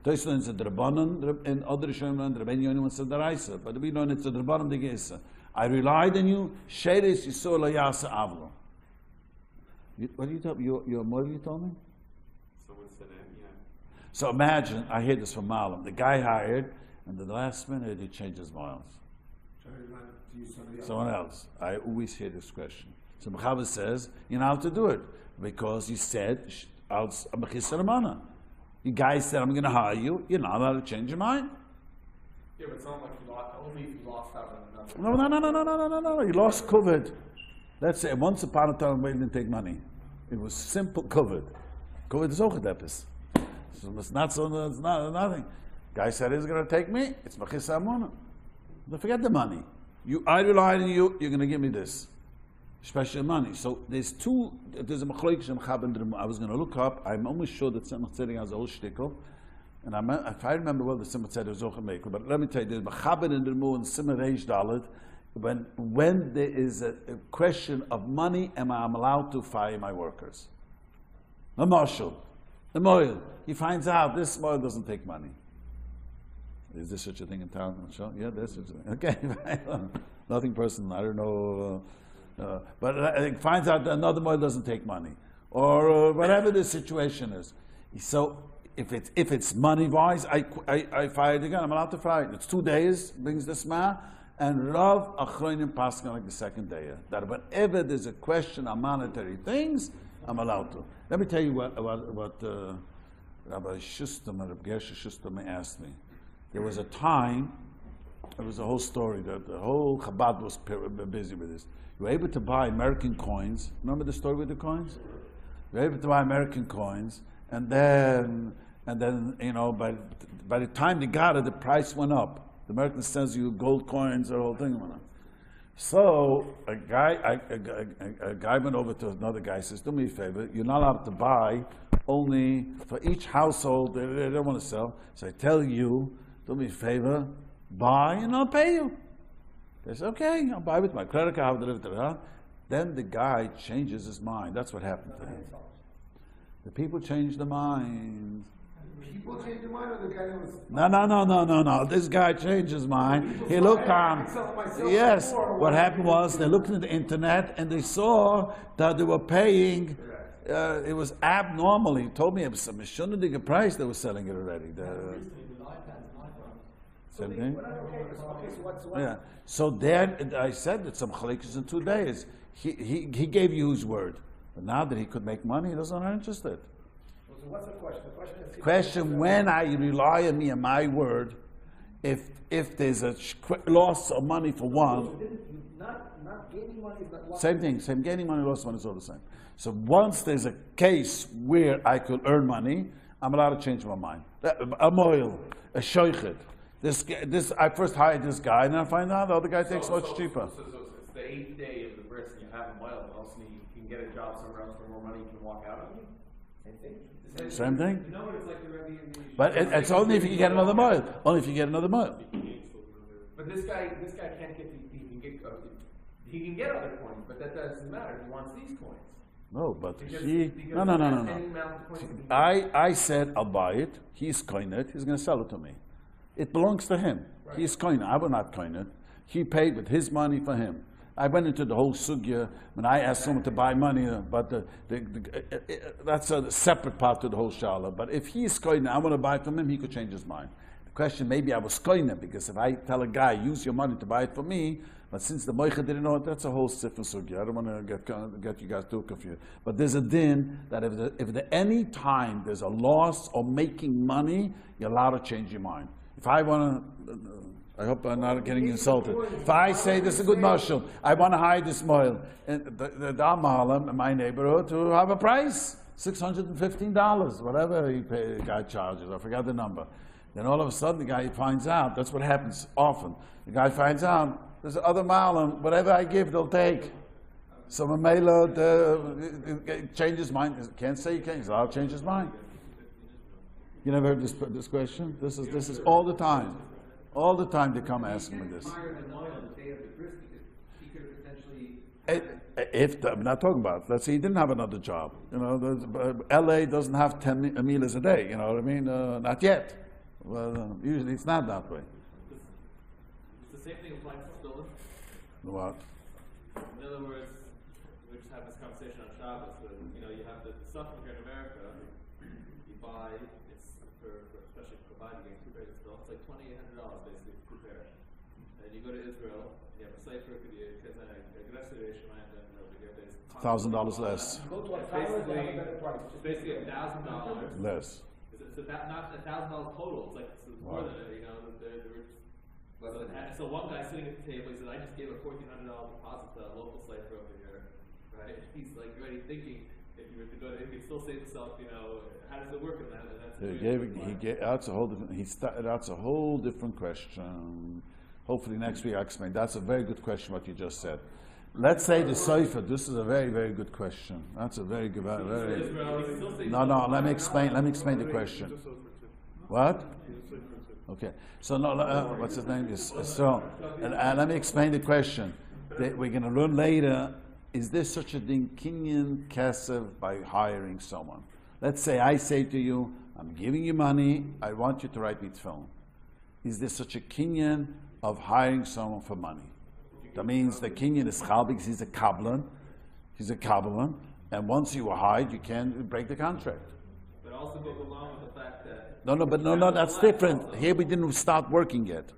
Toyslan is a drabanan, and other Rishonim, the Rabbi only said the Raisa. But we know it's a drabanan the Geisa. I relied on you. Sheres Yisor La Yasa Avlo. What are you talking? Your mother you told me? Someone said that, yeah. So imagine, I hear this from Malam. The guy hired, and at the last minute he changed his mind. Someone else. I always hear this question. So Mechaber says, you're not allowed to do it because you said, "Mechiser amana." You guys said, I'm going to hire you. You're not allowed to change your mind. Yeah, but it's not like you lost, only if you lost out on another. No. You lost COVID. Let's say once upon a time we didn't take money. It was simple COVID. COVID is auch depis. So it's not nothing. Guy said he's going to take me. It's mechiser amana. Don't forget the money. I relied on you. You're going to give me this special money. So there's a machlokes in I was going to look up. I'm almost sure that Tzemach Tzedek has a whole shtickle. And if I remember well, the Tzemach Tzedek was auch a maker. But let me tell you, there's Mechaber in the Mu and Siman Reish Dalet. When there is a question of money, am I allowed to fire my workers? A marshal, a moil. He finds out this moil doesn't take money. Is there such a thing in town? Yeah, there's such a thing. Okay, nothing personal. I don't know. But he finds out that another moil doesn't take money, or whatever the situation is. So if it's money wise, I fire it again. I'm allowed to fire it. It's 2 days. Brings the Sma. And Rav Achronim Paskin like the second day. That whenever there's a question on monetary things, I'm allowed to. Let me tell you what Rabbi Shustam, Rabbi Gershon Shustam asked me. There was a time, there was a whole story that the whole Chabad was busy with this. You were able to buy American coins. Remember the story with the coins? You were able to buy American coins, and then by the time they got it, the price went up. The American sends you gold coins, the whole thing went up. So a guy went over to another guy, says, do me a favor, you're not allowed to buy only for each household, they don't want to sell. So I tell you, do me a favor, buy and I'll pay you. They say, okay, I'll buy with my credit card, Then the guy changes his mind. That's what happened to him. The people change their minds. People change their mind, or the guy that was... No. This guy changed his mind. He looked on. Yes. What happened was they looked at the internet and they saw that they were paying. It was abnormally. He told me it was a mishunadiga price they were selling it already. Same thing. Yeah. So then I said that some chalikas in 2 days. He gave you his word, but now that he could make money, he doesn't not interested. So what's the question? The question is... Question, when I rely on me and my word, if there's a loss of money for one, Not gaining money is not one. same thing, same gaining money, loss of money is all the same. So once there's a case where I could earn money, I'm allowed to change my mind. A moil, a shoichet. I first hired this guy, and then I find out the other guy takes much cheaper. So it's the 8th day of the bris, and you have a mile, but also you can get a job somewhere else for more money, you can walk out on you. Same thing. Same thing? You know what it's like the Rabbi and the But it's only if you get another mile. Only if you get another mile. But this guy can't get, he can get other coins, but that doesn't matter, he wants these coins. No, but Because no. any amount of coins he can get. I said I'll buy it. He's coin it. He's going to sell it to me. It belongs to him. Right. He's coin it. I will not coin it. He paid with his money for him. I went into the whole sugya when I asked someone to buy money, but that's a separate part to the whole shala. But if he's coin it, I want to buy it from him, he could change his mind. The question, maybe I was coin it, because if I tell a guy, use your money to buy it for me, but since the moicha didn't know it, that's a whole different sugya. I don't want to get you guys too confused. But there's a din that if any time there's a loss or making money, you're allowed to change your mind. If I want to, I hope I'm not getting insulted. If I say this is a good mashal, I want to hire this moil, and the Mahalam in my neighborhood to have a price, $615, whatever the guy charges. I forgot the number. Then all of a sudden the guy finds out. That's what happens often. The guy finds out there's other Mahalam. Whatever I give, they'll take. So Mamela change his mind. Can't say he can't. He's allowed to change his mind. You never heard this question? This is all the time. All the time they come asking me this. I'm not talking about, let's say he didn't have another job. You know, LA doesn't have 10 amilas a day, you know what I mean? Not yet. Well, usually it's not that way. It's the same thing applies to stolen. What? In other words, we just have this conversation on Shabbos, where, you know, you have the stuff here in America, you buy, it's especially for buying again, 2 pairs of stuff, it's like $2,800 basically, 2 pairs. And you go to Israel, you have a cipher, you get a restoration, and then $1,000 less. Go to a Tauber, they have a better price. it's basically $1,000 Less. So that not $1,000 total. It's like more than it, you know. So one guy sitting at the table, he said, "I just gave a $1,400 deposit to a local cipher over here." Right? He's like already thinking if you were to go to, he could still save himself. You know, how does it work in that? And that's a whole different question. Hopefully next week I explain. That's a very good question. What you just said. Let's say the cipher. This is a very, very good question. That's a very good, very. No. Let me explain the question. What? Okay. So what's his name? Let me explain the question. We're going to learn later. Is there such a thing, kinyan kesef, by hiring someone? Let's say I say to you, I'm giving you money. I want you to write me tefillin. Is there such a kinyan of hiring someone for money? That means the kinyan is chal because he's a kabbalan. He's a kabbalan, and once you are hired, you can't break the contract. But also goes along with the fact that No, that's different. Here we didn't start working yet.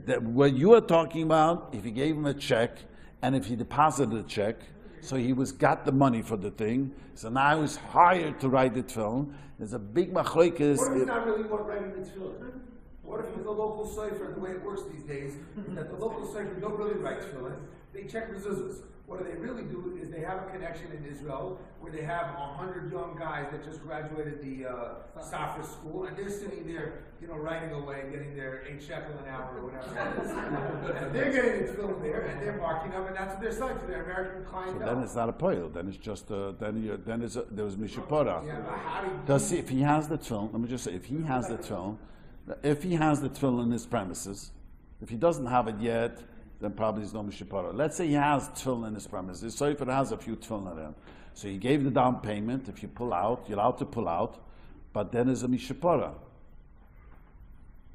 right. What you are talking about, if you gave him a check, and if he deposited a check, so he got the money for the thing, so now he's hired to write the tefillin. There's a big machlokes. What if he's not really what writing the tefillin? What if the local cipher, the way it works these days, that the local cipher don't really write tefillin, they check mezuzahs. What they really do is they have a connection in Israel where they have 100 young guys that just graduated the Safra school, and they're sitting there, you know, writing away, getting their 8 shekel an hour or whatever it is. And they're getting it filled there, and they're marking up, and that's what they're selling to their American So clientele. then it's not a poil. Then it's just there was mishapora. Yeah, but how do you Does he, if he has the tefillin? Let me just say, if he has the tefillin in his premises, if he doesn't have it yet, then probably there's no mishapara. Let's say he has tefillin in his premises. So if it has a few tefillin in it, so he gave the down payment. If you pull out, you're allowed to pull out, but then there's a mishapara.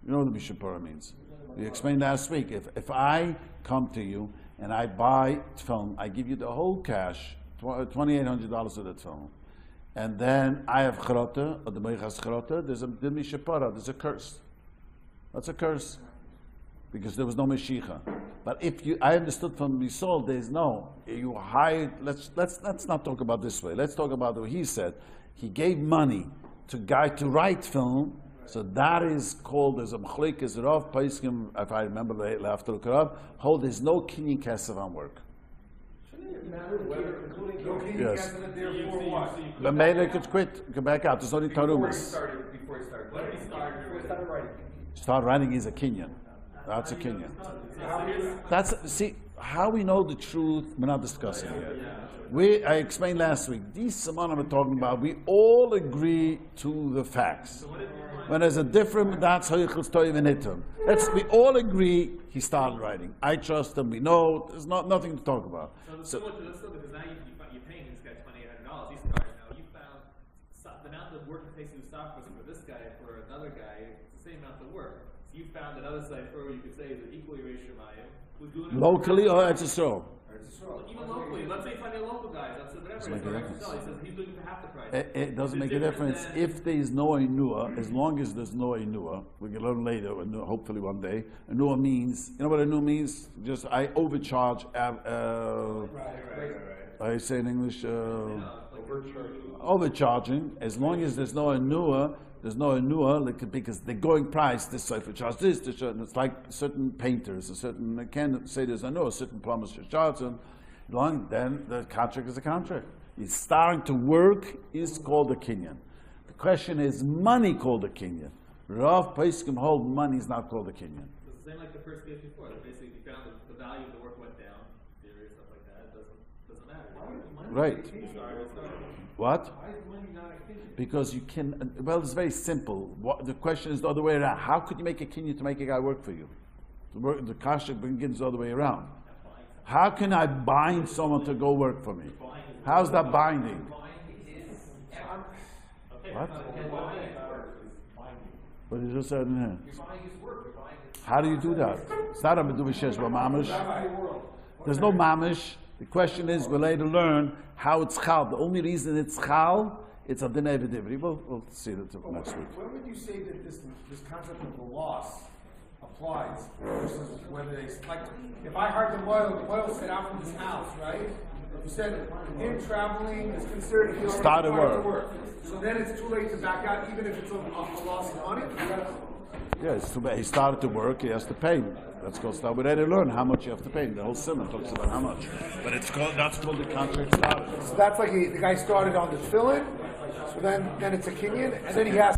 You know what the mishapara means? We explained last week. If I come to you and I buy tefillin, I give you the whole cash, $2,800 of the tefillin, and then I have charata, or the moich has charata, there's a mishapara, there's a curse. That's a curse. Because there was no Meshicha. But I understood from Misol, there's no, you hired, let's not talk about this way. Let's talk about what he said. He gave money to guy to write film, So that is called, there's a mchleikes Rav Paiskim, if I remember right, after the Rav, hold there's no kinyan kesef on work. Shouldn't it matter whether, including no kinyan Yes. kesef, therefore what? The Mele could quit, go back out. There's only Before he tarumas. started, What did he start? before he started writing. Start writing is a kinyan. That's a kinyan. That's see how we know the truth. We're not discussing it. I explained last week. These Siman we're talking about, we all agree to the facts. When there's a different, that's Hilchos Toiv and Hittim. We all agree. He started writing. I trust him. We know. There's nothing to talk about. So much of this stuff, because now you're paying this guy $2,800. He started now. You found the amount of work it takes to do software for this guy for another guy. It's the same amount of work. So you found another site where you could say is equally ratio who's doing it Locally or at the show? Even locally. Let's say you find a local guy. That's whatever. Doesn't make a difference. He says he's doing it for half the price. It doesn't make a different difference than- if there is no Einua, as long as there's no Einua. We can learn later, hopefully one day. Einua means, you know what Einua means? Just I overcharge, I say in English, overcharging. As long as there's no Einua, because the going price, this cipher charge this, it's like certain painters, I can't say there's a certain plumbers charge, and then the contract is a contract. It's starting to work is called a kinyan. The question is, money called a kinyan. Rav Paiskim hold money is not called a kinyan. It's the same like the first case before. That basically, you found the value of the work went down, theory or stuff like that. It doesn't matter. Right. Sorry. What? Because you can, well, it's very simple. The question is the other way around. How could you make a kinyan to make a guy work for you? The kasha begins the other way around. How can I bind someone to go work for me? How's that binding? What? What you just said in here? How do you do that? It's not a meduvishesh mamish. There's no mamish. The question is, we'll later learn how it's chal. The only reason it's chal, it's a dinay v'divri. We'll see that next week. When would you say that this concept of the loss applies versus whether they, like, if I hired the oil set out from his house, right? You said him traveling is considered he already Started started work. So then it's too late to back out, even if it's a loss of money? Yeah, it's too bad. He started to work, he has to pay. Let's go start. We already learn how much you have to pay. The whole Siman talks about how much. But that's called the contract started. So that's like the guy started on the tefillin, so then it's a kinyan, and then he has